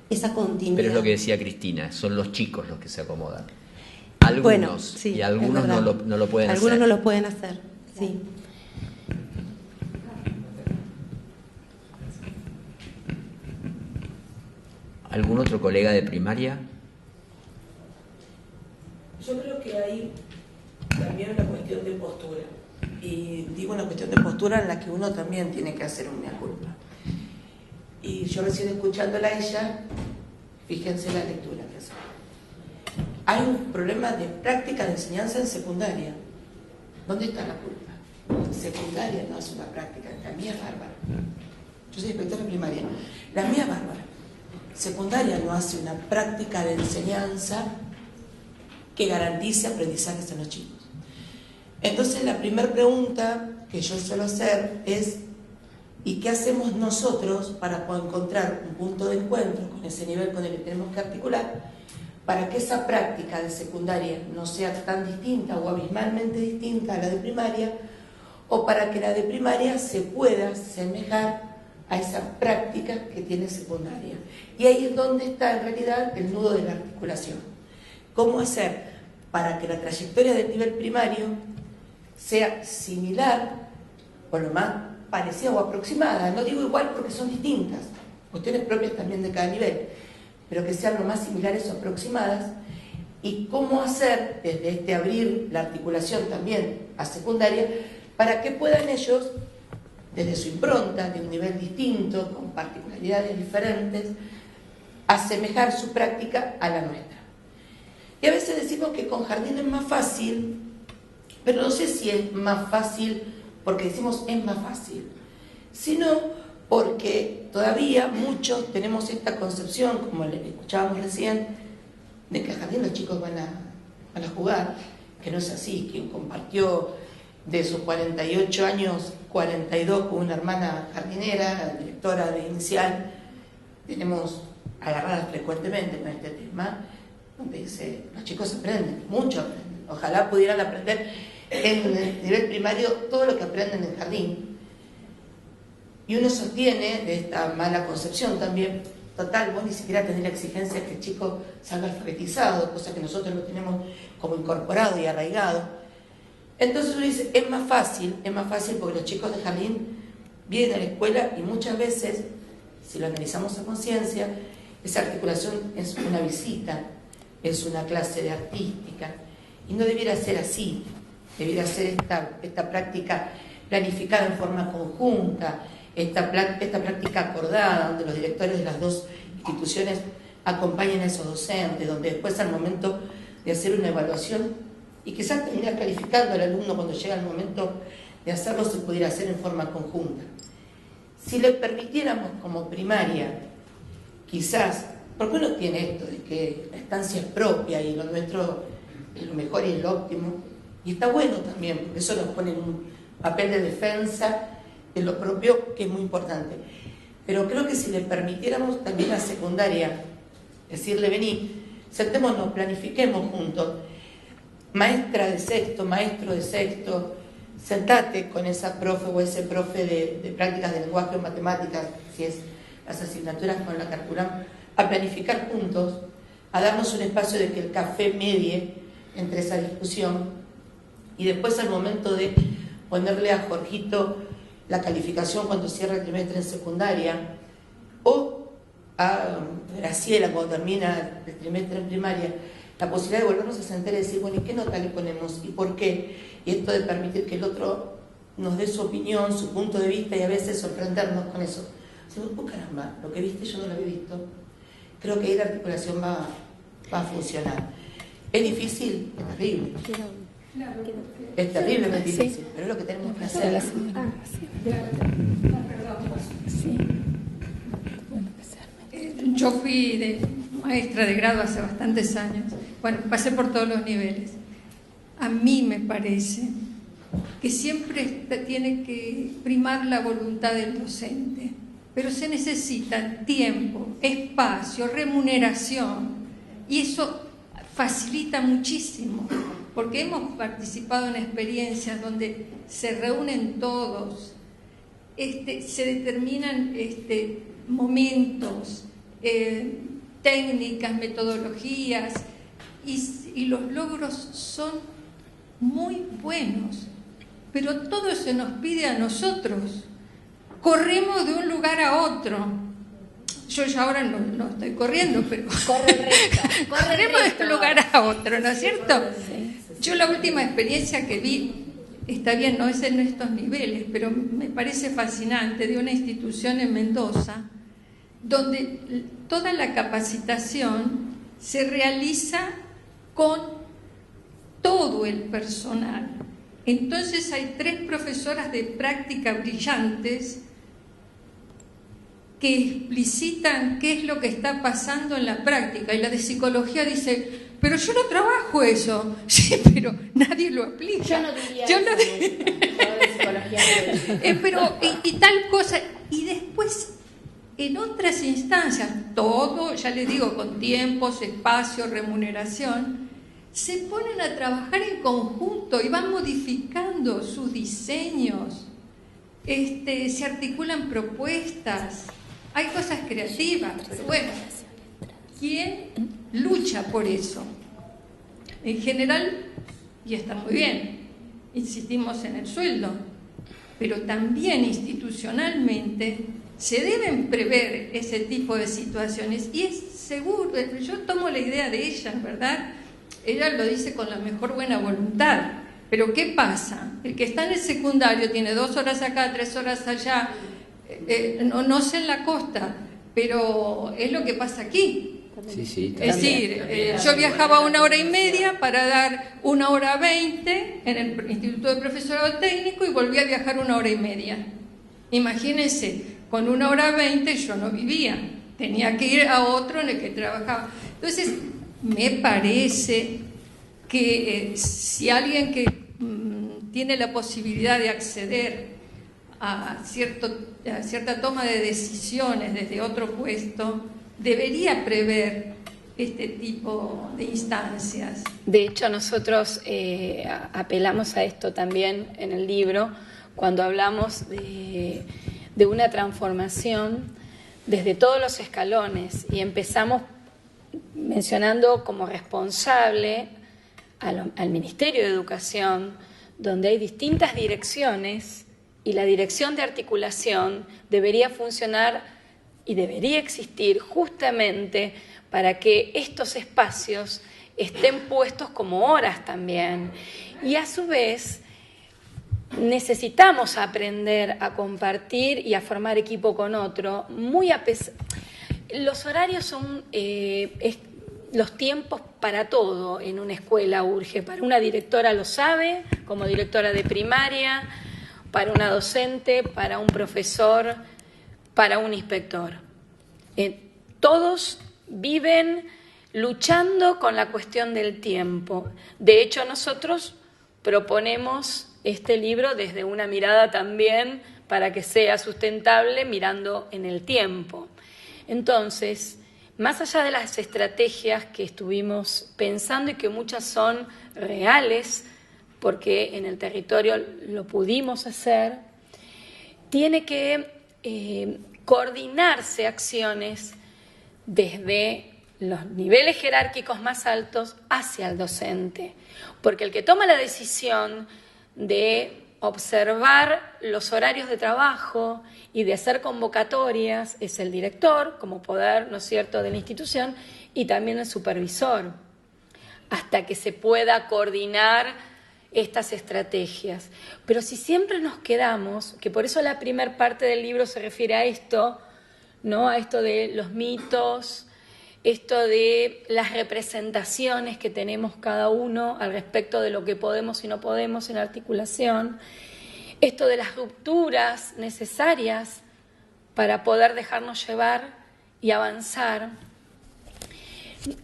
esa continuidad... Pero es lo que decía Cristina, son los chicos los que se acomodan. Algunos, bueno, sí, y algunos no lo pueden hacer. Algunos no lo pueden hacer, sí. ¿Algún otro colega de primaria? Yo creo que hay también una cuestión de postura. Y digo una cuestión de postura en la que uno también tiene que hacer una culpa. Y yo recién escuchándola a ella, fíjense la lectura que hace. Hay un problema de práctica de enseñanza en secundaria. ¿Dónde está la culpa? Secundaria no hace una práctica, la mía es bárbara. Yo soy inspectora primaria, la mía es bárbara. Secundaria no hace una práctica de enseñanza que garantice aprendizajes en los chicos. Entonces la primera pregunta que yo suelo hacer es ¿y qué hacemos nosotros para poder encontrar un punto de encuentro con ese nivel con el que tenemos que articular para que esa práctica de secundaria no sea tan distinta o abismalmente distinta a la de primaria, o para que la de primaria se pueda asemejar a esa práctica que tiene secundaria? Y ahí es donde está en realidad el nudo de la articulación. ¿Cómo hacer para que la trayectoria del nivel primario sea similar, o lo más parecida o aproximada? No digo igual porque son distintas, cuestiones propias también de cada nivel, pero que sean lo más similares o aproximadas. Y cómo hacer desde abrir la articulación también a secundaria para que puedan ellos, desde su impronta, de un nivel distinto, con particularidades diferentes, asemejar su práctica a la nuestra. Y a veces decimos que con jardín es más fácil, pero no sé si es más fácil porque decimos es más fácil, sino porque todavía muchos tenemos esta concepción, como le escuchábamos recién, de que al jardín los chicos van a jugar, que no es así. Quien compartió de sus 48 años, 42 con una hermana jardinera, directora de inicial, tenemos agarradas frecuentemente con este tema, donde dice, los chicos aprenden, mucho aprenden. Ojalá pudieran aprender en el nivel primario todo lo que aprenden en el jardín. Y uno sostiene de esta mala concepción también, total, vos ni siquiera tenés la exigencia que el chico salga alfabetizado, cosa que nosotros lo tenemos como incorporado y arraigado. Entonces uno dice, es más fácil porque los chicos de jardín vienen a la escuela y muchas veces, si lo analizamos a conciencia, esa articulación es una visita, es una clase de artística, y no debiera ser así, debiera ser esta práctica planificada en forma conjunta, esta práctica acordada, donde los directores de las dos instituciones acompañen a esos docentes, donde después al momento de hacer una evaluación y quizás terminar calificando al alumno cuando llega el momento de hacerlo, se pudiera hacer en forma conjunta. Si le permitiéramos como primaria, quizás, porque uno tiene esto de que la estancia es propia y lo nuestro es lo mejor y es lo óptimo, y está bueno también, porque eso nos pone en un papel de defensa de lo propio, que es muy importante. Pero creo que si le permitiéramos también a secundaria, decirle, vení, sentémonos, planifiquemos juntos, maestra de sexto, maestro de sexto, sentate con esa profe o ese profe de prácticas de lenguaje o matemáticas, si es las asignaturas con la Carcurán, a planificar juntos, a darnos un espacio de que el café medie entre esa discusión, y después al momento de ponerle a Jorgito la calificación cuando cierra el trimestre en secundaria, o a Graciela cuando termina el trimestre en primaria, la posibilidad de volvernos a sentar y decir, bueno, ¿y qué nota le ponemos? ¿Y por qué? Y esto de permitir que el otro nos dé su opinión, su punto de vista, y a veces sorprendernos con eso. Decimos, oh caramba, lo que viste yo no lo había visto. Creo que ahí la articulación va a funcionar. ¿Es difícil? Es terrible. Es terriblemente difícil, pero es lo que tenemos que hacer. Yo fui maestra de grado hace bastantes años. Bueno, pasé por todos los niveles. A mí me parece que siempre tiene que primar la voluntad del docente, pero se necesita tiempo, espacio, remuneración, y eso facilita muchísimo, porque hemos participado en experiencias donde se reúnen todos, se determinan momentos, técnicas, metodologías, y los logros son muy buenos, pero todo se nos pide a nosotros. Corremos de un lugar a otro. Yo ya ahora no estoy corriendo, pero corremos de un lugar a otro, ¿no es cierto? Yo la última experiencia que vi, está bien, no es en estos niveles, pero me parece fascinante, de una institución en Mendoza, donde toda la capacitación se realiza con todo el personal. Entonces hay 3 profesoras de práctica brillantes que explicitan qué es lo que está pasando en la práctica, y la de psicología dice, pero yo no trabajo eso. Sí, pero nadie lo aplica. Yo no diría eso. Pero y tal cosa, y después en otras instancias, todo, ya les digo, con tiempos, espacio, remuneración, se ponen a trabajar en conjunto y van modificando sus diseños, se articulan propuestas, hay cosas creativas, pero bueno, ¿quién lucha por eso? En general, y está muy bien, insistimos en el sueldo, pero también institucionalmente se deben prever ese tipo de situaciones, y es seguro, yo tomo la idea de ella, ¿verdad? Ella lo dice con la mejor buena voluntad, pero ¿qué pasa? El que está en el secundario tiene 2 horas acá, 3 horas allá, no sé en la costa, pero es lo que pasa aquí. Sí, es decir, yo viajaba 1 hora y media para dar 1 hora 20 en el Instituto de Profesorado Técnico y volví a viajar 1 hora y media. Imagínense, con 1 hora 20 yo no vivía, tenía que ir a otro en el que trabajaba. Entonces, me parece que si alguien que tiene la posibilidad de acceder a cierta toma de decisiones desde otro puesto, debería prever este tipo de instancias. De hecho, nosotros apelamos a esto también en el libro, cuando hablamos de una transformación desde todos los escalones, y empezamos mencionando como responsable al Ministerio de Educación, donde hay distintas direcciones, y la dirección de articulación debería funcionar y debería existir justamente para que estos espacios estén puestos como horas también. Y a su vez necesitamos aprender a compartir y a formar equipo con otro. Los horarios son los tiempos para todo en una escuela urge. Para una directora lo sabe, como directora de primaria, para una docente, para un profesor, para un inspector. Todos viven luchando con la cuestión del tiempo. De hecho, nosotros proponemos este libro desde una mirada también para que sea sustentable, mirando en el tiempo. Entonces, más allá de las estrategias que estuvimos pensando y que muchas son reales porque en el territorio lo pudimos hacer, tiene que coordinarse acciones desde los niveles jerárquicos más altos hacia el docente, porque el que toma la decisión de observar los horarios de trabajo y de hacer convocatorias es el director, como poder, ¿no es cierto?, de la institución, y también el supervisor, hasta que se pueda coordinar estas estrategias. Pero si siempre nos quedamos, que por eso la primera parte del libro se refiere a esto, ¿no?, a esto de los mitos, esto de las representaciones que tenemos cada uno al respecto de lo que podemos y no podemos en articulación, esto de las rupturas necesarias para poder dejarnos llevar y avanzar,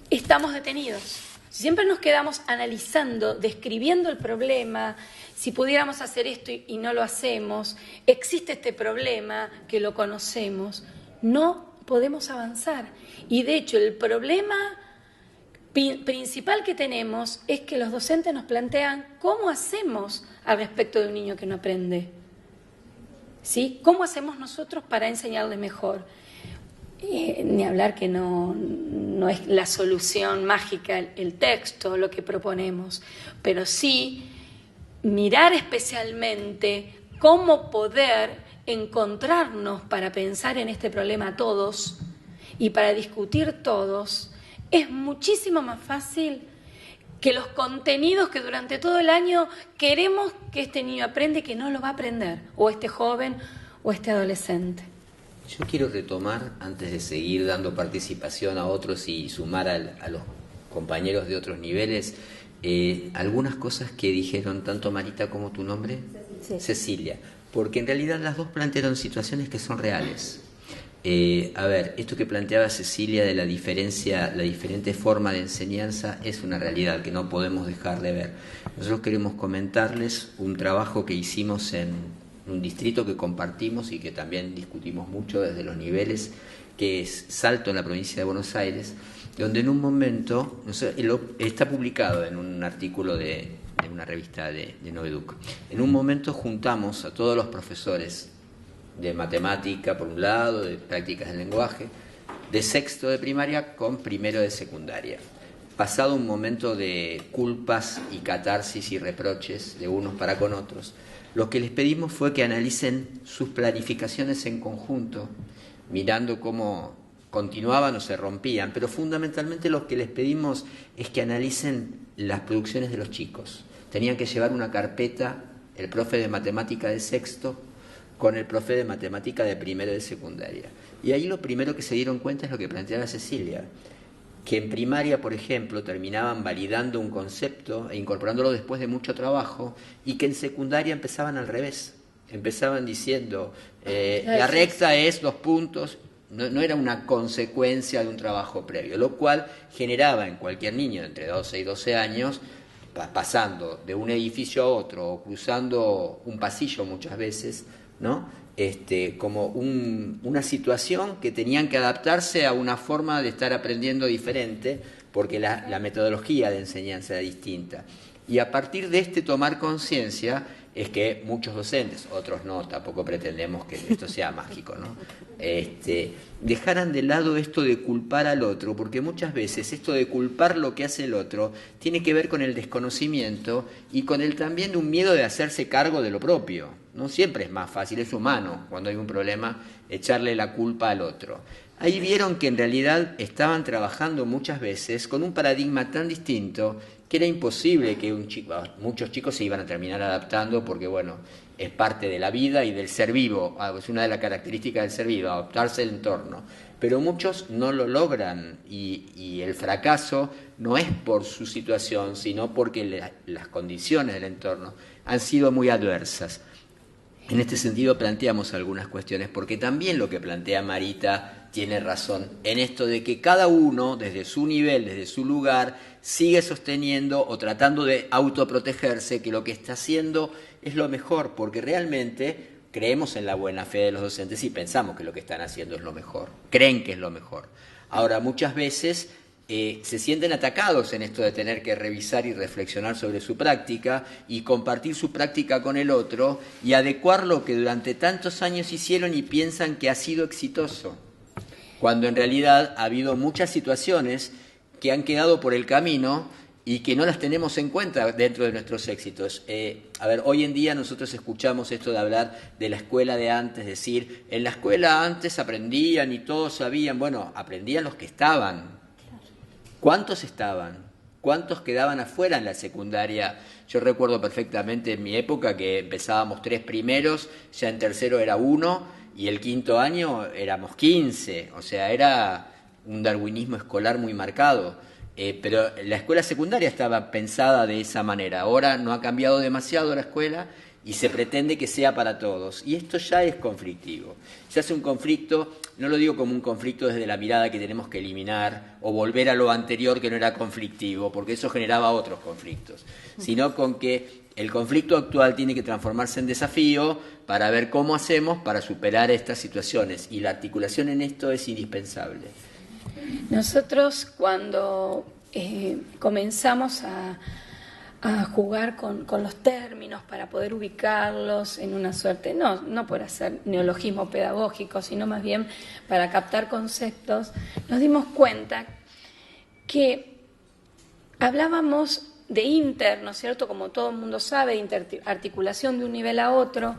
estamos detenidos. Siempre nos quedamos analizando, describiendo el problema, si pudiéramos hacer esto y no lo hacemos, existe este problema que lo conocemos, no podemos avanzar. Y de hecho el problema principal que tenemos es que los docentes nos plantean cómo hacemos al respecto de un niño que no aprende, ¿sí? ¿Cómo hacemos nosotros para enseñarle mejor? Ni hablar que no es la solución mágica el texto, lo que proponemos, pero sí mirar especialmente cómo poder encontrarnos para pensar en este problema todos y para discutir todos. Es muchísimo más fácil que los contenidos que durante todo el año queremos que este niño aprenda y que no lo va a aprender, o este joven o este adolescente. Yo quiero retomar, antes de seguir dando participación a otros y sumar a los compañeros de otros niveles, algunas cosas que dijeron tanto Marita como tu nombre, Cecilia, porque en realidad las dos plantearon situaciones que son reales. A ver, esto que planteaba Cecilia de la diferente forma de enseñanza es una realidad que no podemos dejar de ver. Nosotros queremos comentarles un trabajo que hicimos en un distrito que compartimos y que también discutimos mucho desde los niveles, que es Salto, en la provincia de Buenos Aires, donde en un momento, está publicado en un artículo de una revista de Noveduc, en un momento juntamos a todos los profesores de matemática, por un lado, de prácticas del lenguaje, de sexto de primaria con primero de secundaria. Pasado un momento de culpas y catarsis y reproches de unos para con otros, lo que les pedimos fue que analicen sus planificaciones en conjunto, mirando cómo continuaban o se rompían, pero fundamentalmente lo que les pedimos es que analicen las producciones de los chicos. Tenían que llevar una carpeta, el profe de matemática de sexto, con el profe de matemática de primero de secundaria. Y ahí lo primero que se dieron cuenta es lo que planteaba Cecilia, que en primaria, por ejemplo, terminaban validando un concepto e incorporándolo después de mucho trabajo, y que en secundaria empezaban al revés. Empezaban diciendo, la recta es 2 puntos, no era una consecuencia de un trabajo previo, lo cual generaba en cualquier niño entre 12 y 12 años, pasando de un edificio a otro o cruzando un pasillo muchas veces, ¿no?, como una situación que tenían que adaptarse a una forma de estar aprendiendo diferente, porque la metodología de enseñanza era distinta. Y a partir de tomar conciencia es que muchos docentes, otros no, tampoco pretendemos que esto sea mágico, ¿no?, dejaran de lado esto de culpar al otro, porque muchas veces esto de culpar lo que hace el otro tiene que ver con el desconocimiento y con también un miedo de hacerse cargo de lo propio. No siempre es más fácil, es humano, cuando hay un problema, echarle la culpa al otro. Ahí vieron que en realidad estaban trabajando muchas veces con un paradigma tan distinto que era imposible que muchos chicos se iban a terminar adaptando, porque bueno, es parte de la vida y del ser vivo, es una de las características del ser vivo, adaptarse al entorno, pero muchos no lo logran, y el fracaso no es por su situación, sino porque las condiciones del entorno han sido muy adversas. En este sentido planteamos algunas cuestiones, porque también lo que plantea Marita tiene razón en esto de que cada uno, desde su nivel, desde su lugar, sigue sosteniendo o tratando de autoprotegerse que lo que está haciendo es lo mejor, porque realmente creemos en la buena fe de los docentes y pensamos que lo que están haciendo es lo mejor, creen que es lo mejor. Ahora, muchas veces se sienten atacados en esto de tener que revisar y reflexionar sobre su práctica y compartir su práctica con el otro y adecuar lo que durante tantos años hicieron y piensan que ha sido exitoso, cuando en realidad ha habido muchas situaciones que han quedado por el camino y que no las tenemos en cuenta dentro de nuestros éxitos. Hoy en día nosotros escuchamos esto de hablar de la escuela de antes, decir, en la escuela antes aprendían y todos sabían. Bueno, aprendían los que estaban. ¿Cuántos estaban? ¿Cuántos quedaban afuera en la secundaria? Yo recuerdo perfectamente en mi época que empezábamos 3 primeros, ya en tercero era 1 y el quinto año éramos 15. O sea, era un darwinismo escolar muy marcado. Pero la escuela secundaria estaba pensada de esa manera. Ahora no ha cambiado demasiado la escuela y se pretende que sea para todos. Y esto ya es conflictivo. Se hace un conflicto, no lo digo como un conflicto desde la mirada que tenemos que eliminar o volver a lo anterior que no era conflictivo, porque eso generaba otros conflictos, sino con que el conflicto actual tiene que transformarse en desafío para ver cómo hacemos para superar estas situaciones. Y la articulación en esto es indispensable. Nosotros cuando comenzamos a jugar con los términos para poder ubicarlos en una suerte, no por hacer neologismo pedagógico, sino más bien para captar conceptos, nos dimos cuenta que hablábamos de ¿no es cierto?, como todo el mundo sabe, articulación de un nivel a otro,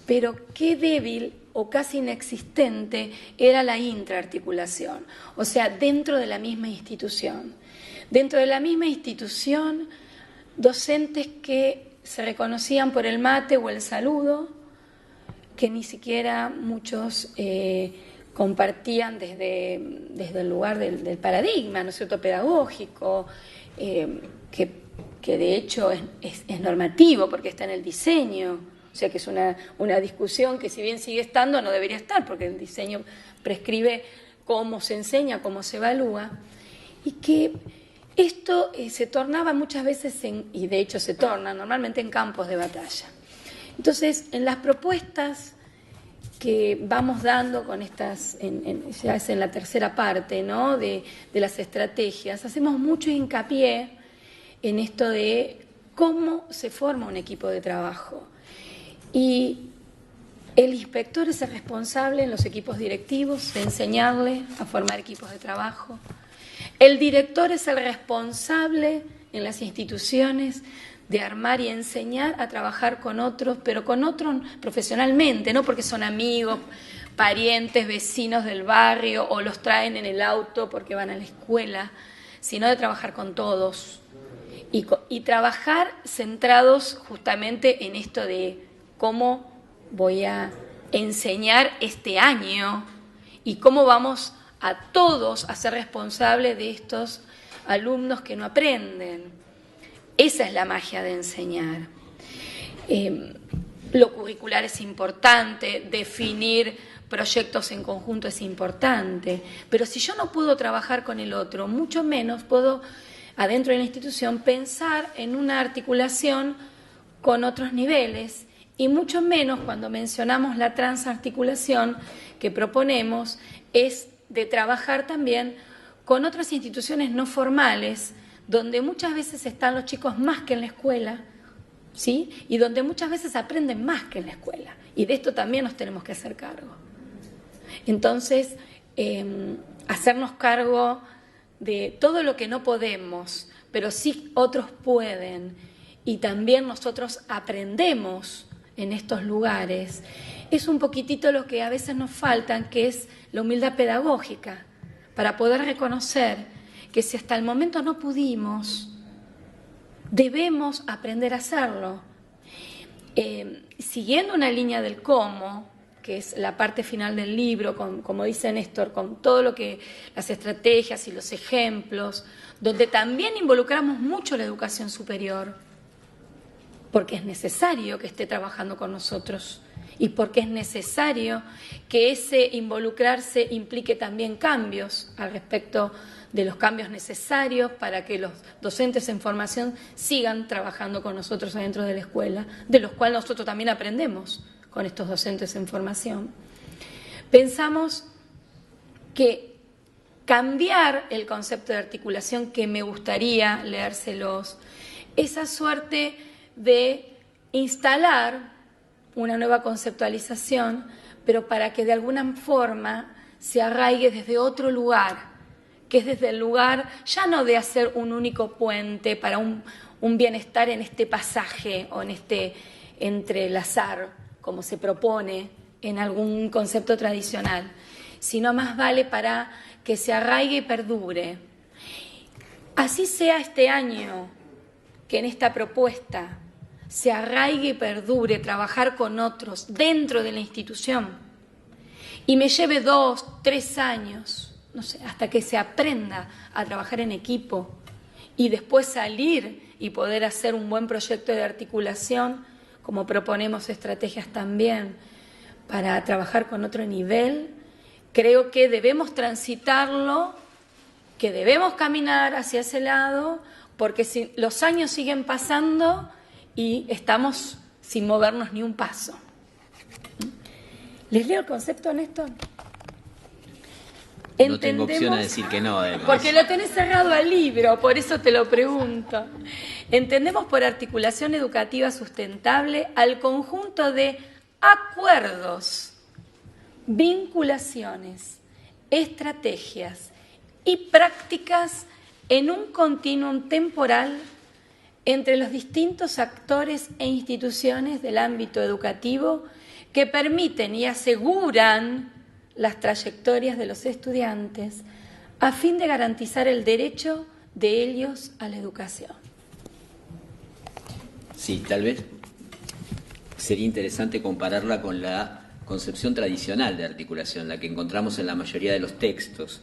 pero qué débil o casi inexistente era la intraarticulación, o sea, dentro de la misma institución. Dentro de la misma institución, docentes que se reconocían por el mate o el saludo, que ni siquiera muchos compartían desde el lugar del paradigma, ¿no es cierto?, pedagógico, que de hecho es normativo porque está en el diseño. O sea que es una discusión que si bien sigue estando, no debería estar, porque el diseño prescribe cómo se enseña, cómo se evalúa, y que esto se tornaba muchas veces, y de hecho se torna normalmente en campos de batalla. Entonces, en las propuestas que vamos dando con estas, ya es en la tercera parte, ¿no?, de las estrategias, hacemos mucho hincapié en esto de cómo se forma un equipo de trabajo. Y el inspector es el responsable en los equipos directivos de enseñarle a formar equipos de trabajo. El director es el responsable en las instituciones de armar y enseñar a trabajar con otros, pero con otros profesionalmente, no porque son amigos, parientes, vecinos del barrio o los traen en el auto porque van a la escuela, sino de trabajar con todos y trabajar centrados justamente en esto de cómo voy a enseñar este año y cómo vamos a todos a ser responsables de estos alumnos que no aprenden. Esa es la magia de enseñar. Lo curricular es importante, definir proyectos en conjunto es importante, pero si yo no puedo trabajar con el otro, mucho menos puedo, adentro de la institución, pensar en una articulación con otros niveles. Y mucho menos cuando mencionamos la transarticulación que proponemos es de trabajar también con otras instituciones no formales, donde muchas veces están los chicos más que en la escuela, ¿sí?, y donde muchas veces aprenden más que en la escuela. Y de esto también nos tenemos que hacer cargo. Entonces, hacernos cargo de todo lo que no podemos, pero sí otros pueden, y también nosotros aprendemos en estos lugares, es un poquitito lo que a veces nos falta, que es la humildad pedagógica, para poder reconocer que si hasta el momento no pudimos, debemos aprender a hacerlo. Siguiendo una línea del cómo, que es la parte final del libro, como dice Néstor, con todo lo que las estrategias y los ejemplos, donde también involucramos mucho la educación superior, porque es necesario que esté trabajando con nosotros y porque es necesario que ese involucrarse implique también cambios al respecto de los cambios necesarios para que los docentes en formación sigan trabajando con nosotros adentro de la escuela, de los cuales nosotros también aprendemos con estos docentes en formación. Pensamos que cambiar el concepto de articulación, que me gustaría leérselos, esa suerte de instalar una nueva conceptualización, pero para que de alguna forma se arraigue desde otro lugar, que es desde el lugar ya no de hacer un único puente para un bienestar en este pasaje o en este entrelazar, como se propone en algún concepto tradicional, sino más vale para que se arraigue y perdure. Así sea este año, que en esta propuesta se arraigue y perdure, trabajar con otros dentro de la institución, y me lleve 2, 3 años, no sé, hasta que se aprenda a trabajar en equipo y después salir y poder hacer un buen proyecto de articulación, como proponemos estrategias también para trabajar con otro nivel. Creo que debemos transitarlo, que debemos caminar hacia ese lado, porque si los años siguen pasando y estamos sin movernos ni un paso. ¿Les leo el concepto, Néstor? No tengo opción a decir que no, además. Porque lo tenés cerrado al libro, por eso te lo pregunto. Entendemos por articulación educativa sustentable al conjunto de acuerdos, vinculaciones, estrategias y prácticas en un continuum temporal entre los distintos actores e instituciones del ámbito educativo que permiten y aseguran las trayectorias de los estudiantes a fin de garantizar el derecho de ellos a la educación. Sí, tal vez sería interesante compararla con la concepción tradicional de articulación, la que encontramos en la mayoría de los textos,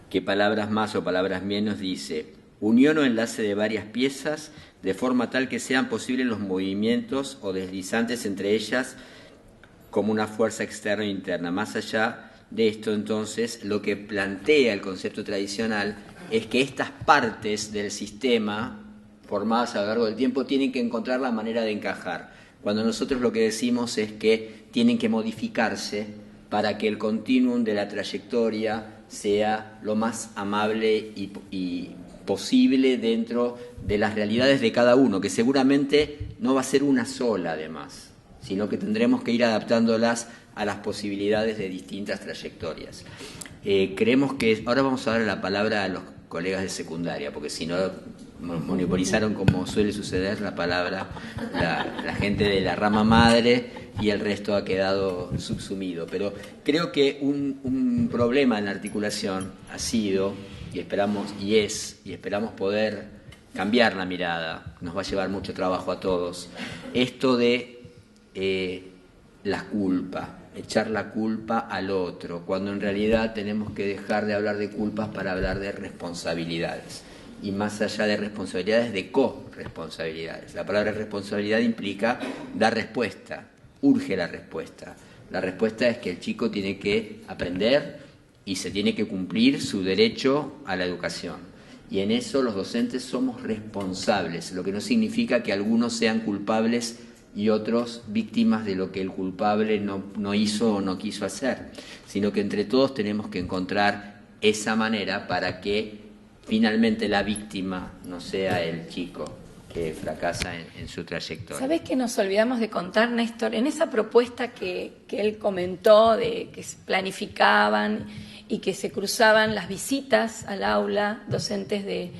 que palabras más o palabras menos dice: unión o enlace de varias piezas de forma tal que sean posibles los movimientos o deslizantes entre ellas como una fuerza externa e interna. Más allá de esto, entonces, lo que plantea el concepto tradicional es que estas partes del sistema, formadas a lo largo del tiempo, tienen que encontrar la manera de encajar, cuando nosotros lo que decimos es que tienen que modificarse para que el continuum de la trayectoria sea lo más amable y posible dentro de las realidades de cada uno, que seguramente no va a ser una sola además, sino que tendremos que ir adaptándolas a las posibilidades de distintas trayectorias. Creemos que ahora vamos a dar la palabra a los colegas de secundaria, porque si no monopolizaron, como suele suceder, la palabra la gente de la rama madre y el resto ha quedado subsumido. Pero creo que un problema en la articulación ha sido, y esperamos poder cambiar la mirada, nos va a llevar mucho trabajo a todos, esto de la culpa, echar la culpa al otro, cuando en realidad tenemos que dejar de hablar de culpas para hablar de responsabilidades, y más allá de responsabilidades, de corresponsabilidades. La palabra responsabilidad implica dar respuesta, urge la respuesta. La respuesta es que el chico tiene que aprender y se tiene que cumplir su derecho a la educación, y en eso los docentes somos responsables, lo que no significa que algunos sean culpables y otros víctimas de lo que el culpable no hizo o no quiso hacer, sino que entre todos tenemos que encontrar esa manera para que finalmente la víctima no sea el chico que fracasa en su trayectoria. ¿Sabés qué nos olvidamos de contar, Néstor? En esa propuesta que él comentó, de que se planificaban y que se cruzaban las visitas al aula, docentes de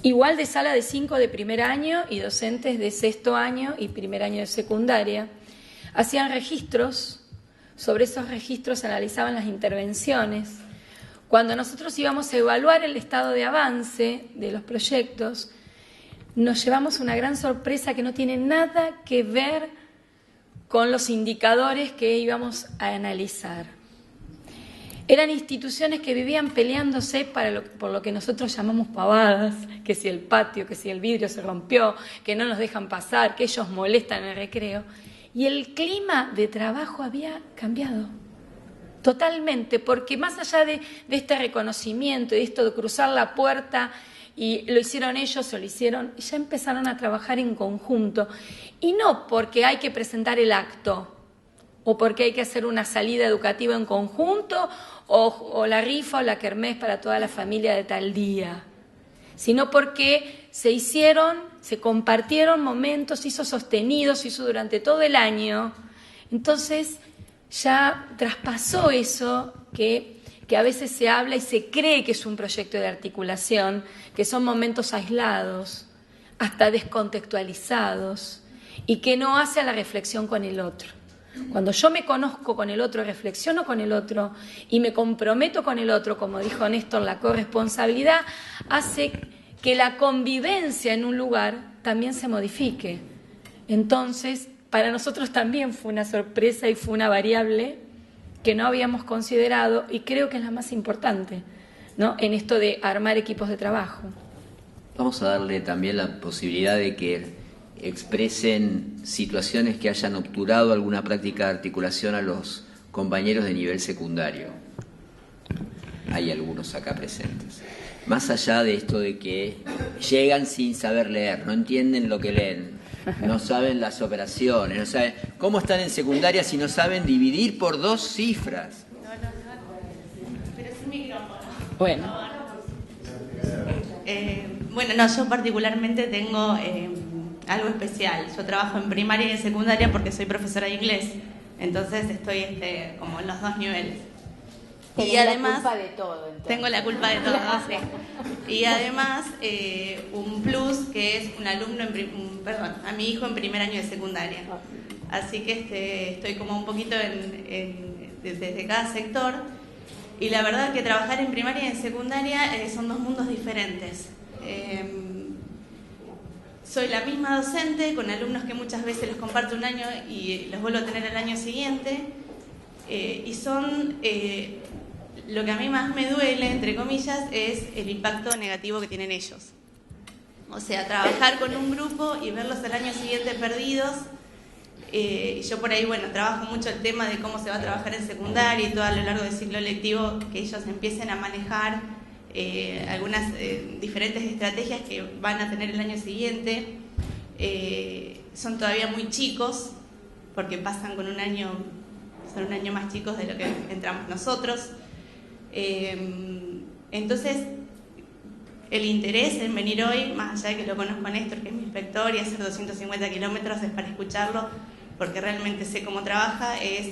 igual de sala de 5 de primer año y docentes de 6º año y primer año de secundaria, hacían registros, sobre esos registros analizaban las intervenciones. Cuando nosotros íbamos a evaluar el estado de avance de los proyectos, nos llevamos una gran sorpresa que no tiene nada que ver con los indicadores que íbamos a analizar. Eran instituciones que vivían peleándose por lo que nosotros llamamos pavadas, que si el patio, que si el vidrio se rompió, que no nos dejan pasar, que ellos molestan en el recreo. Y el clima de trabajo había cambiado totalmente, porque más allá de este reconocimiento y de esto de cruzar la puerta, y lo hicieron ellos o lo hicieron, ya empezaron a trabajar en conjunto. Y no porque hay que presentar el acto o porque hay que hacer una salida educativa en conjunto, o la rifa o la kermés para toda la familia de tal día, sino porque se compartieron momentos, se hizo sostenido, se hizo durante todo el año. Entonces ya traspasó eso que a veces se habla y se cree que es un proyecto de articulación, que son momentos aislados, hasta descontextualizados, y que no hace a la reflexión con el otro. Cuando yo me conozco con el otro, reflexiono con el otro y me comprometo con el otro, como dijo Néstor, la corresponsabilidad hace que la convivencia en un lugar también se modifique. Entonces, para nosotros también fue una sorpresa y fue una variable que no habíamos considerado y creo que es la más importante, ¿no?, en esto de armar equipos de trabajo. Vamos a darle también la posibilidad de que expresen situaciones que hayan obturado alguna práctica de articulación a los compañeros de nivel secundario. Hay algunos acá presentes. Más allá de esto de que llegan sin saber leer, no entienden lo que leen, no saben las operaciones, no saben cómo están en secundaria si no saben dividir por 2 cifras. Pero sin micrófono. Bueno. Bueno, no, yo particularmente tengo algo especial. Yo trabajo en primaria y en secundaria porque soy profesora de inglés. Entonces estoy como en los 2 niveles. Tenés y además, la culpa de todo. Entonces. Tengo la culpa de todo, sí. Y además, un plus que es un alumno, a mi hijo en primer año de secundaria. Así que estoy como un poquito desde cada sector. Y la verdad que trabajar en primaria y en secundaria son 2 mundos diferentes. Soy la misma docente con alumnos que muchas veces los comparto un año y los vuelvo a tener el año siguiente. Y son... lo que a mí más me duele, entre comillas, es el impacto negativo que tienen ellos. O sea, trabajar con un grupo y verlos al año siguiente perdidos. Yo por ahí, trabajo mucho el tema de cómo se va a trabajar en secundaria y todo a lo largo del ciclo lectivo, que ellos empiecen a manejar algunas diferentes estrategias que van a tener el año siguiente. Son todavía muy chicos, porque pasan son un año más chicos de lo que entramos nosotros. Entonces, el interés en venir hoy, más allá de que lo conozco a Néstor, que es mi inspector, y hacer 250 kilómetros es para escucharlo, porque realmente sé cómo trabaja, es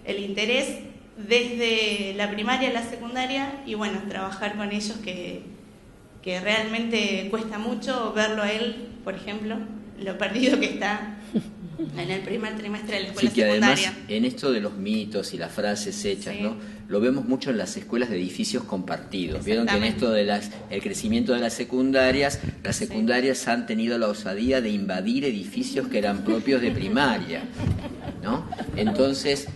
el interés desde la primaria a la secundaria y trabajar con ellos que realmente cuesta mucho verlo a él, por ejemplo, lo perdido que está en el primer trimestre de la escuela secundaria. Además, en esto de los mitos y las frases hechas, sí, ¿no?, lo vemos mucho en las escuelas de edificios compartidos. Vieron que en esto de el crecimiento de las secundarias sí, han tenido la osadía de invadir edificios que eran propios de primaria, ¿no? Entonces,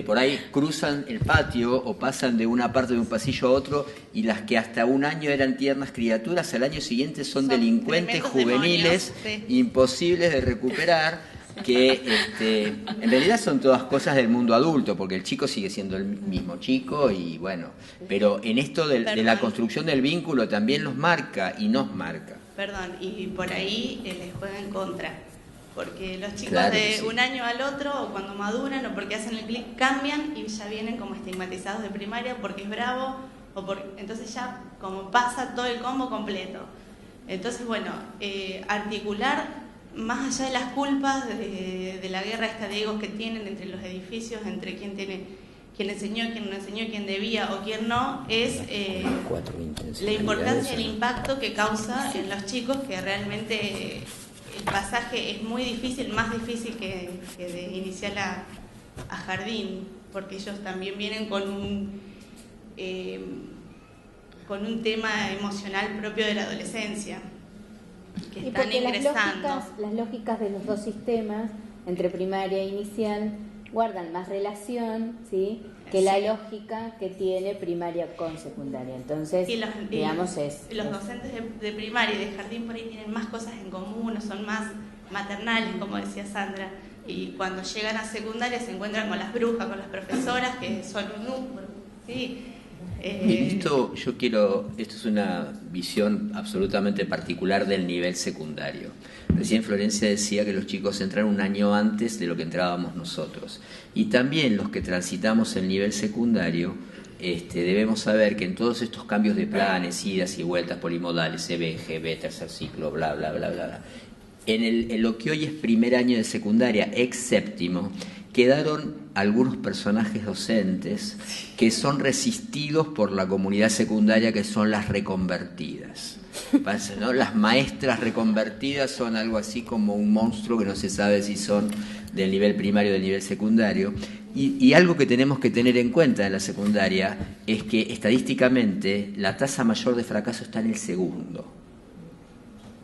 por ahí cruzan el patio o pasan de una parte de un pasillo a otro y las que hasta un año eran tiernas criaturas, al año siguiente son delincuentes juveniles, demonios, sí, imposibles de recuperar, que en realidad son todas cosas del mundo adulto, porque el chico sigue siendo el mismo chico y pero en esto de la construcción del vínculo también los marca y nos marca. Perdón, y por ahí les juega en contra, porque los chicos sí, un año al otro, o cuando maduran o porque hacen el clic, cambian y ya vienen como estigmatizados de primaria porque es bravo, entonces ya como pasa todo el combo completo. Entonces articular más allá de las culpas de la guerra esta de egos que tienen entre los edificios, entre quién enseñó, quién no enseñó, quién debía o quién no, es la importancia y el impacto que causa en los chicos, que realmente el pasaje es muy difícil, más difícil que de inicial a jardín, porque ellos también vienen con un tema emocional propio de la adolescencia, que están ingresando. Las lógicas de los 2 sistemas, entre primaria e inicial, guardan más relación, ¿sí?, que la lógica que tiene primaria con secundaria. Entonces, los docentes de primaria y de jardín por ahí tienen más cosas en común, o son más maternales, como decía Sandra, y cuando llegan a secundaria se encuentran con las brujas, con las profesoras, que son un número, ¿sí? Esto es una visión absolutamente particular del nivel secundario. Recién Florencia decía que los chicos entran un año antes de lo que entrábamos nosotros. Y también los que transitamos el nivel secundario, debemos saber que en todos estos cambios de planes, idas y vueltas polimodales, CB, GB, tercer ciclo, bla, bla, bla, bla, bla, en lo que hoy es primer año de secundaria, ex séptimo, quedaron algunos personajes docentes que son resistidos por la comunidad secundaria, que son las reconvertidas. Pasa, ¿no? Las maestras reconvertidas son algo así como un monstruo que no se sabe si son del nivel primario o del nivel secundario. Y algo que tenemos que tener en cuenta en la secundaria es que estadísticamente la tasa mayor de fracaso está en el segundo,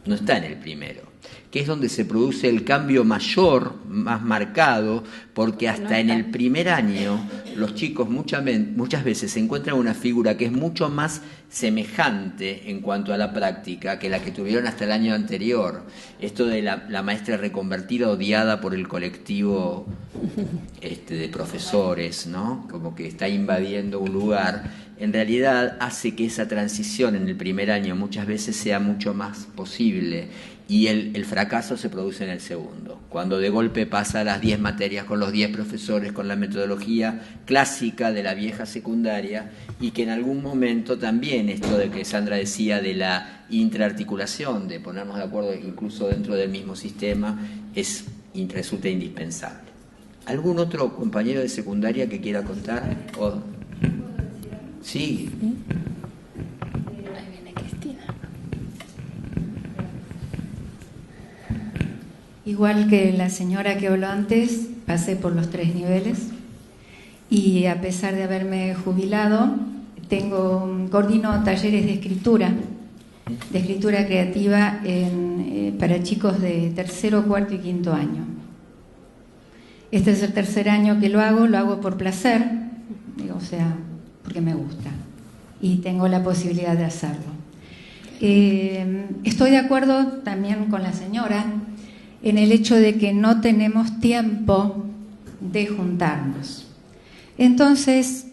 no está en el primero, que es donde se produce el cambio mayor, más marcado, porque hasta en el primer año los chicos muchas veces se encuentran una figura que es mucho más semejante en cuanto a la práctica que la que tuvieron hasta el año anterior. Esto de la maestra reconvertida odiada por el colectivo de profesores, ¿no? Como que está invadiendo un lugar, en realidad hace que esa transición en el primer año muchas veces sea mucho más posible. Y el fracaso se produce en el segundo, cuando de golpe pasa las 10 materias con los 10 profesores, con la metodología clásica de la vieja secundaria, y que en algún momento también esto de que Sandra decía de la intraarticulación, de ponernos de acuerdo incluso dentro del mismo sistema, resulta indispensable. ¿Algún otro compañero de secundaria que quiera contar? Sí. Igual que la señora que habló antes, pasé por los 3 niveles y a pesar de haberme jubilado, coordino talleres de escritura creativa para chicos de tercero, cuarto y quinto año. Este es el tercer año que lo hago por placer, o sea, porque me gusta y tengo la posibilidad de hacerlo. Estoy de acuerdo también con la señora en el hecho de que no tenemos tiempo de juntarnos. Entonces,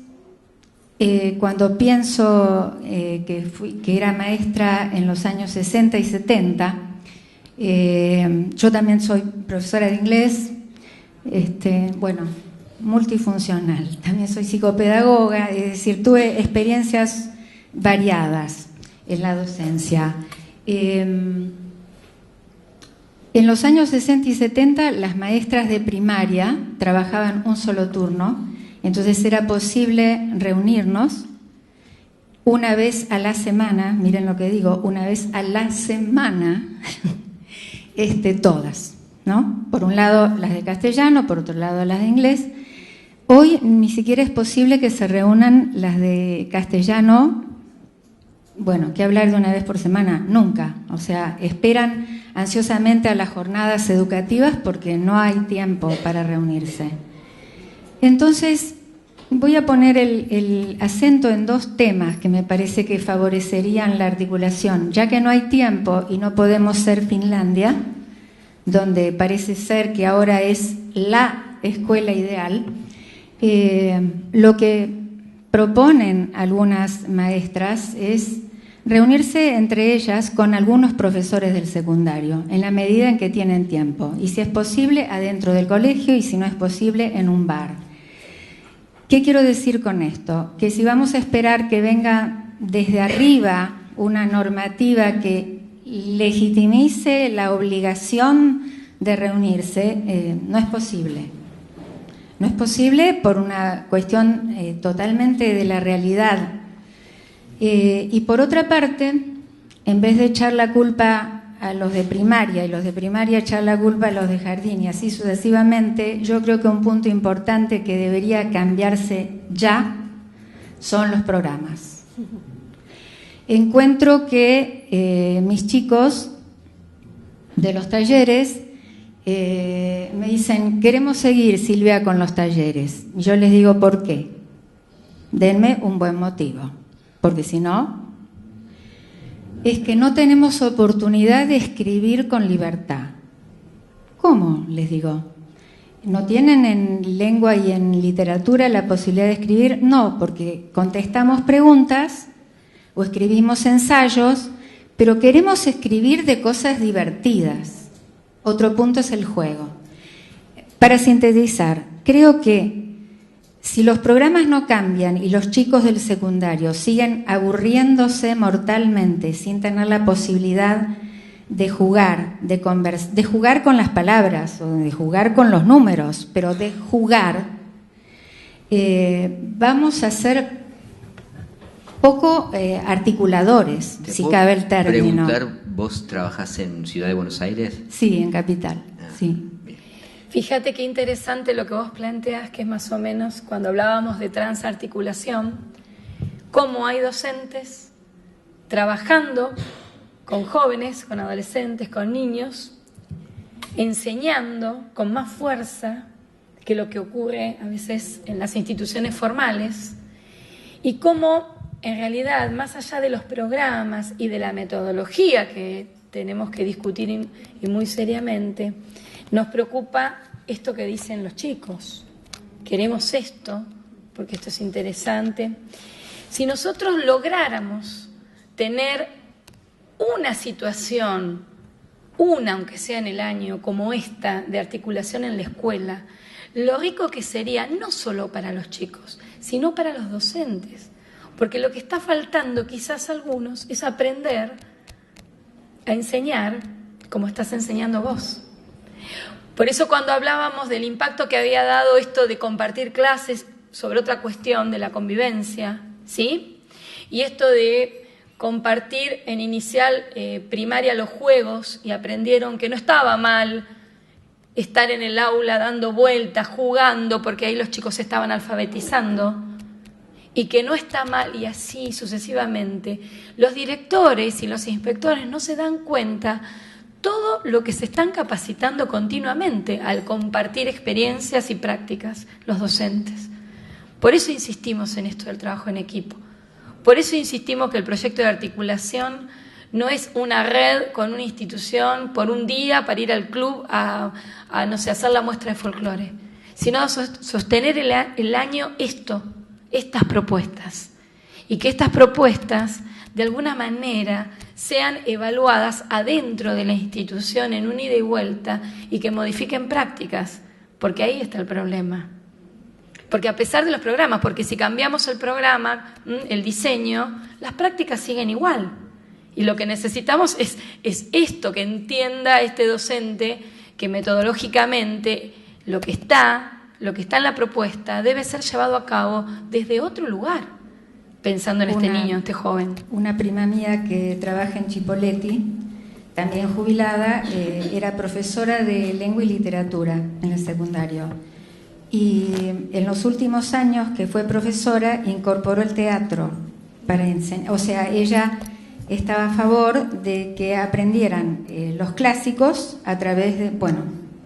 cuando pienso que era maestra en los años 60 y 70, yo también soy profesora de inglés, multifuncional, también soy psicopedagoga, es decir, tuve experiencias variadas en la docencia. En los años 60 y 70 las maestras de primaria trabajaban un solo turno, entonces era posible reunirnos una vez a la semana, miren lo que digo, una vez a la semana, todas, ¿no? Por un lado las de castellano, por otro lado las de inglés. Hoy ni siquiera es posible que se reúnan las de castellano. Bueno, ¿qué hablar de una vez por semana? Nunca. O sea, esperan ansiosamente a las jornadas educativas porque no hay tiempo para reunirse. Entonces, voy a poner el acento en 2 temas que me parece que favorecerían la articulación. Ya que no hay tiempo y no podemos ser Finlandia, donde parece ser que ahora es la escuela ideal, lo que proponen algunas maestras es reunirse entre ellas con algunos profesores del secundario, en la medida en que tienen tiempo, y si es posible adentro del colegio y si no es posible en un bar. ¿Qué quiero decir con esto? Que si vamos a esperar que venga desde arriba una normativa que legitimice la obligación de reunirse, no es posible. No es posible por una cuestión totalmente de la realidad. Y por otra parte, en vez de echar la culpa a los de primaria y los de primaria echar la culpa a los de jardín y así sucesivamente, yo creo que un punto importante que debería cambiarse ya son los programas. Encuentro que mis chicos de los talleres me dicen, queremos seguir, Silvia, con los talleres. Y yo les digo, ¿por qué? Denme un buen motivo. Porque si no, es que no tenemos oportunidad de escribir con libertad. ¿Cómo? Les digo. ¿no tienen en lengua y en literatura la posibilidad de escribir? No, porque contestamos preguntas o escribimos ensayos, pero queremos escribir de cosas divertidas. Otro punto es el juego. Para sintetizar, creo que si los programas no cambian y los chicos del secundario siguen aburriéndose mortalmente sin tener la posibilidad de jugar, de jugar con las palabras o de jugar con los números, pero de jugar, vamos a ser poco articuladores, si cabe el término. Preguntar, ¿vos trabajás en Ciudad de Buenos Aires? Sí, en Capital, sí. Fíjate qué interesante lo que vos planteas, que es más o menos cuando hablábamos de transarticulación, cómo hay docentes trabajando con jóvenes, con adolescentes, con niños, enseñando con más fuerza que lo que ocurre a veces en las instituciones formales, y cómo en realidad, más allá de los programas y de la metodología que tenemos que discutir y muy seriamente, nos preocupa esto que dicen los chicos. Queremos esto, porque esto es interesante. Si nosotros lográramos tener una situación, aunque sea en el año, como esta, de articulación en la escuela, lo rico que sería, no solo para los chicos, sino para los docentes. Porque lo que está faltando quizás a algunos es aprender a enseñar como estás enseñando vos. Por eso cuando hablábamos del impacto que había dado esto de compartir clases sobre otra cuestión de la convivencia, ¿sí? Y esto de compartir en inicial primaria los juegos, y aprendieron que no estaba mal estar en el aula dando vueltas, jugando, porque ahí los chicos se estaban alfabetizando, y que no está mal, y así sucesivamente. Los directores y los inspectores no se dan cuenta todo lo que se están capacitando continuamente al compartir experiencias y prácticas los docentes. Por eso insistimos en esto del trabajo en equipo. Por eso insistimos que el proyecto de articulación no es una red con una institución por un día para ir al club a no sé, hacer la muestra de folclore, sino sostener el año estas propuestas, y que estas propuestas de alguna manera sean evaluadas adentro de la institución en un ida y vuelta, y que modifiquen prácticas, porque ahí está el problema. Porque a pesar de los programas, porque si cambiamos el programa, el diseño, las prácticas siguen igual. Y lo que necesitamos es esto, que entienda este docente que metodológicamente lo que está en la propuesta debe ser llevado a cabo desde otro lugar, pensando en este niño, este joven. Una prima mía que trabaja en Chipoleti, también jubilada, era profesora de lengua y literatura en el secundario. Y en los últimos años que fue profesora, incorporó el teatro para enseñar. O sea, ella estaba a favor de que aprendieran los clásicos a través de,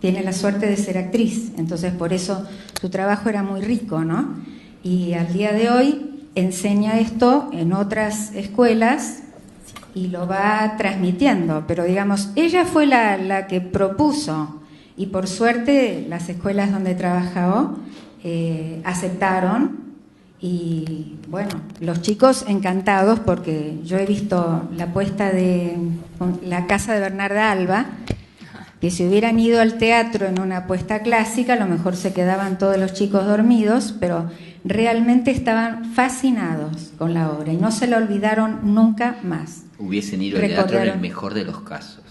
tiene la suerte de ser actriz, entonces por eso su trabajo era muy rico, ¿no? Y al día de hoy enseña esto en otras escuelas y lo va transmitiendo, pero digamos, ella fue la que propuso, y por suerte las escuelas donde trabajó aceptaron, y bueno, los chicos encantados, porque yo he visto la puesta de la casa de Bernarda Alba, que si hubieran ido al teatro en una puesta clásica, a lo mejor se quedaban todos los chicos dormidos, pero realmente estaban fascinados con la obra y no se la olvidaron nunca más. Hubiesen ido al teatro en el mejor de los casos.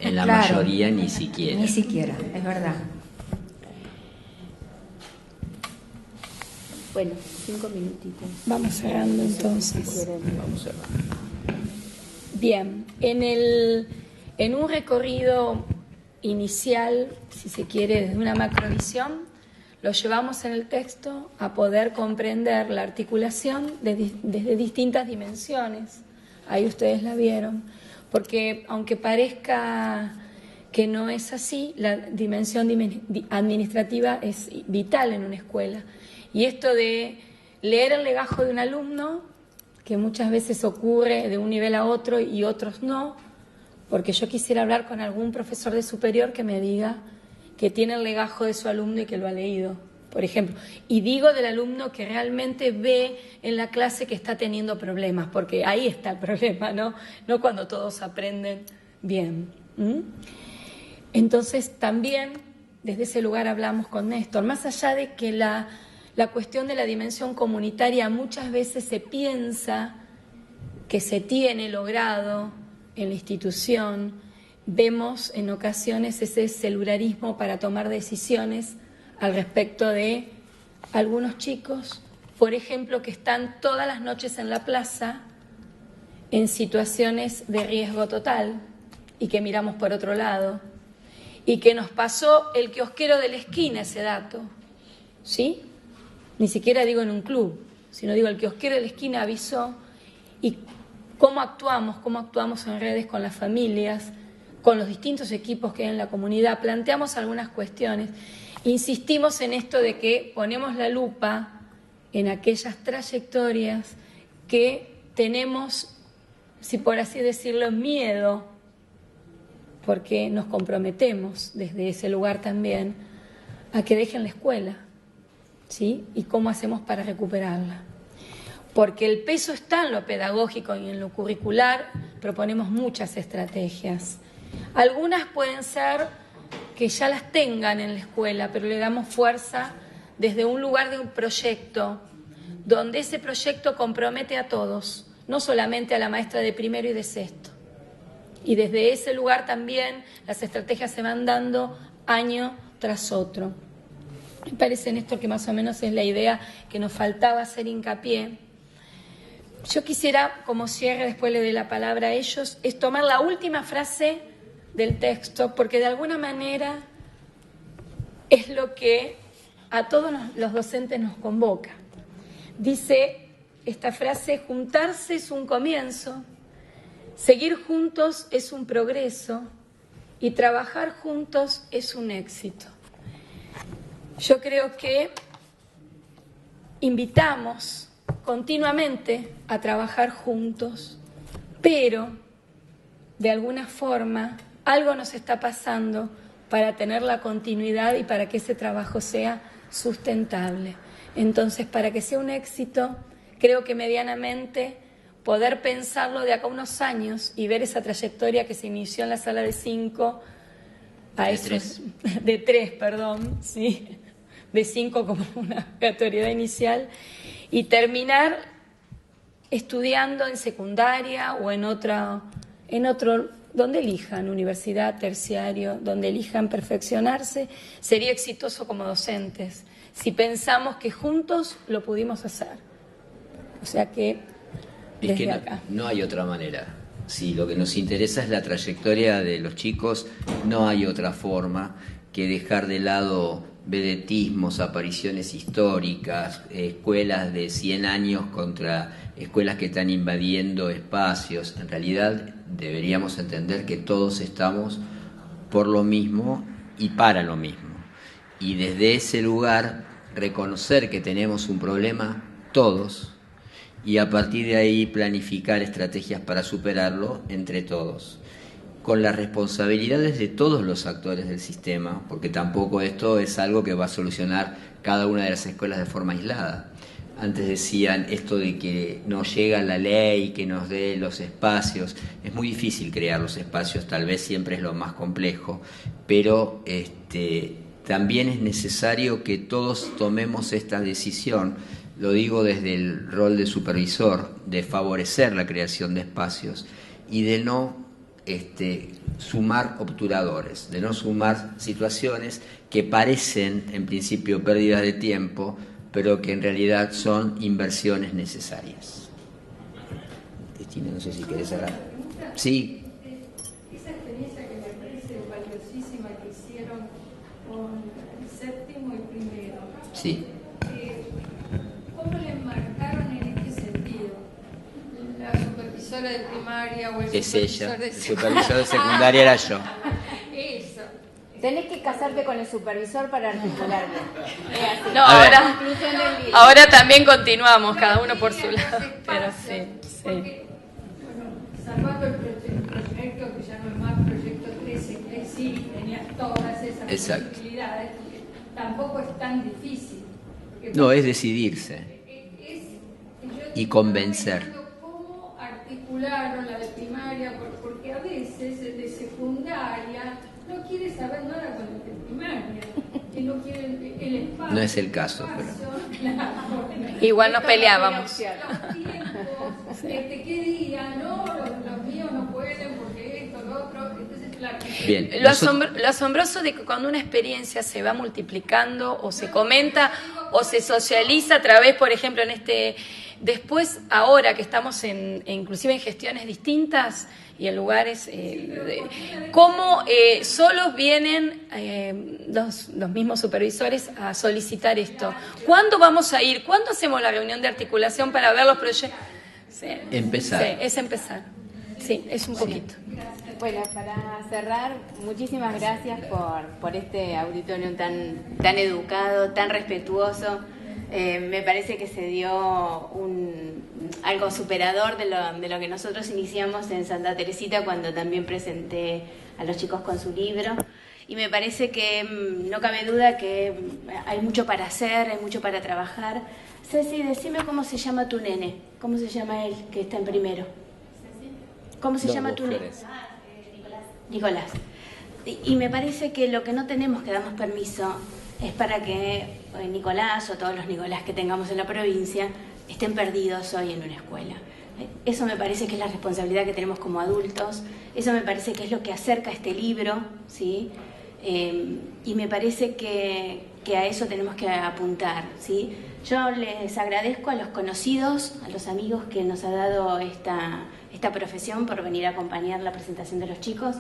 En la claro, mayoría ni siquiera. Ni siquiera, es verdad. Bueno, 5 minutitos. Vamos cerrando entonces. Vamos cerrando. Bien, en un recorrido inicial, si se quiere, desde una macrovisión, lo llevamos en el texto a poder comprender la articulación desde distintas dimensiones. Ahí ustedes la vieron, porque aunque parezca que no es así, la dimensión administrativa es vital en una escuela. Y esto de leer el legajo de un alumno, que muchas veces ocurre de un nivel a otro y otros no, porque yo quisiera hablar con algún profesor de superior que me diga que tiene el legajo de su alumno y que lo ha leído, por ejemplo. Y digo del alumno que realmente ve en la clase que está teniendo problemas, porque ahí está el problema, ¿no? No cuando todos aprenden bien. Entonces también desde ese lugar hablamos con Néstor, más allá de que la cuestión de la dimensión comunitaria muchas veces se piensa que se tiene logrado en la institución, vemos en ocasiones ese celularismo para tomar decisiones al respecto de algunos chicos, por ejemplo, que están todas las noches en la plaza en situaciones de riesgo total y que miramos por otro lado, y que nos pasó el kiosquero de la esquina ese dato, ¿sí? Ni siquiera digo en un club, sino digo el kiosquero de la esquina avisó, y cómo actuamos en redes con las familias, con los distintos equipos que hay en la comunidad, planteamos algunas cuestiones, insistimos en esto de que ponemos la lupa en aquellas trayectorias que tenemos, si por así decirlo, miedo, porque nos comprometemos desde ese lugar también a que dejen la escuela, ¿sí? Y cómo hacemos para recuperarla. Porque el peso está en lo pedagógico y en lo curricular, proponemos muchas estrategias. Algunas pueden ser que ya las tengan en la escuela, pero le damos fuerza desde un lugar de un proyecto, donde ese proyecto compromete a todos, no solamente a la maestra de primero y de sexto. Y desde ese lugar también las estrategias se van dando año tras otro. Me parece, Néstor, que más o menos es la idea que nos faltaba hacer hincapié. Yo quisiera, como cierre, después le doy la palabra a ellos, es tomar la última frase del texto, porque de alguna manera es lo que a todos los docentes nos convoca. Dice esta frase: juntarse es un comienzo, seguir juntos es un progreso y trabajar juntos es un éxito. Yo creo que invitamos continuamente a trabajar juntos, pero de alguna forma algo nos está pasando para tener la continuidad y para que ese trabajo sea sustentable. Entonces, para que sea un éxito, creo que medianamente poder pensarlo de acá a unos años y ver esa trayectoria que se inició en la sala de 5 a esos de 3, ¿sí? De 5 como una categoría inicial, y terminar estudiando en secundaria o en otro, donde elijan, universidad, terciario, donde elijan perfeccionarse, sería exitoso como docentes, si pensamos que juntos lo pudimos hacer. O sea que desde es que acá. No hay otra manera. Si lo que nos interesa es la trayectoria de los chicos, no hay otra forma que dejar de lado vedetismos, apariciones históricas, escuelas de 100 años contra escuelas que están invadiendo espacios. En realidad deberíamos entender que todos estamos por lo mismo y para lo mismo. Y desde ese lugar reconocer que tenemos un problema todos y a partir de ahí planificar estrategias para superarlo entre todos, con las responsabilidades de todos los actores del sistema, porque tampoco esto es algo que va a solucionar cada una de las escuelas de forma aislada. Antes decían esto de que no llega la ley, que nos dé los espacios. Es muy difícil crear los espacios, tal vez siempre es lo más complejo, pero también es necesario que todos tomemos esta decisión. Lo digo desde el rol de supervisor, de favorecer la creación de espacios y de no sumar obturadores, de no sumar situaciones que parecen en principio pérdidas de tiempo, pero que en realidad son inversiones necesarias. Cristina, no sé si querés hablar. Sí. Esa experiencia que me parece valiosísima que hicieron con el séptimo y primero. Sí. ¿Cómo le marcaron en este sentido? La supervisora de primaria o el es supervisor ella, de el supervisor de secundaria era yo. Eso. Tenés que casarte con el supervisor para articular bien. No, ahora también continuamos, cada uno por su lado. Pero sí. Porque, bueno, salvando el proyecto, que ya no es más proyecto 13, que sí tenía todas esas Exacto. posibilidades. actividades, porque tampoco es tan difícil. No, es decidirse y convencer. ¿Cómo articularon la de primaria? Porque a veces el de secundaria no quiere saber nada con el de primaria. Que no quiere el espacio. No es el caso, pero... Igual nos peleábamos. Los tiempos, ¿qué día? No, los míos no pueden porque esto, lo otro. Entonces, claro. Bien. Lo asombroso de que cuando una experiencia se va multiplicando o se comenta o se socializa a través, por ejemplo, después, ahora que estamos inclusive en gestiones distintas y en lugares, cómo solos vienen los mismos supervisores a solicitar esto. ¿Cuándo vamos a ir? ¿Cuándo hacemos la reunión de articulación para ver los proyectos? Sí. Empezar. Sí, es empezar. Sí, es un poquito. Bueno, para cerrar, muchísimas gracias por este auditorio tan educado, tan respetuoso. Me parece que se dio algo superador de lo que nosotros iniciamos en Santa Teresita cuando también presenté a los chicos con su libro. Y me parece que no cabe duda que hay mucho para hacer, hay mucho para trabajar. Ceci, decime cómo se llama tu nene, cómo se llama él que está en primero. ¿Cómo se llama tu nene? Nicolás. Y me parece que lo que no tenemos que darnos permiso es para que Nicolás o todos los Nicolás que tengamos en la provincia estén perdidos hoy en una escuela. Eso me parece que es la responsabilidad que tenemos como adultos, eso me parece que es lo que acerca este libro, ¿sí? Y me parece que a eso tenemos que apuntar, ¿sí? Yo les agradezco a los conocidos, a los amigos que nos ha dado esta profesión por venir a acompañar la presentación de los chicos.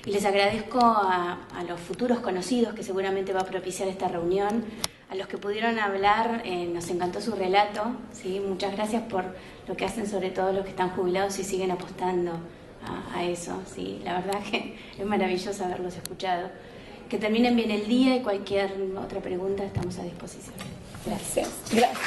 Y les agradezco a los futuros conocidos que seguramente va a propiciar esta reunión, a los que pudieron hablar, nos encantó su relato, ¿sí? Muchas gracias por lo que hacen, sobre todo los que están jubilados y siguen apostando a eso, ¿sí? La verdad que es maravilloso haberlos escuchado. Que terminen bien el día y cualquier otra pregunta estamos a disposición. Gracias. Gracias.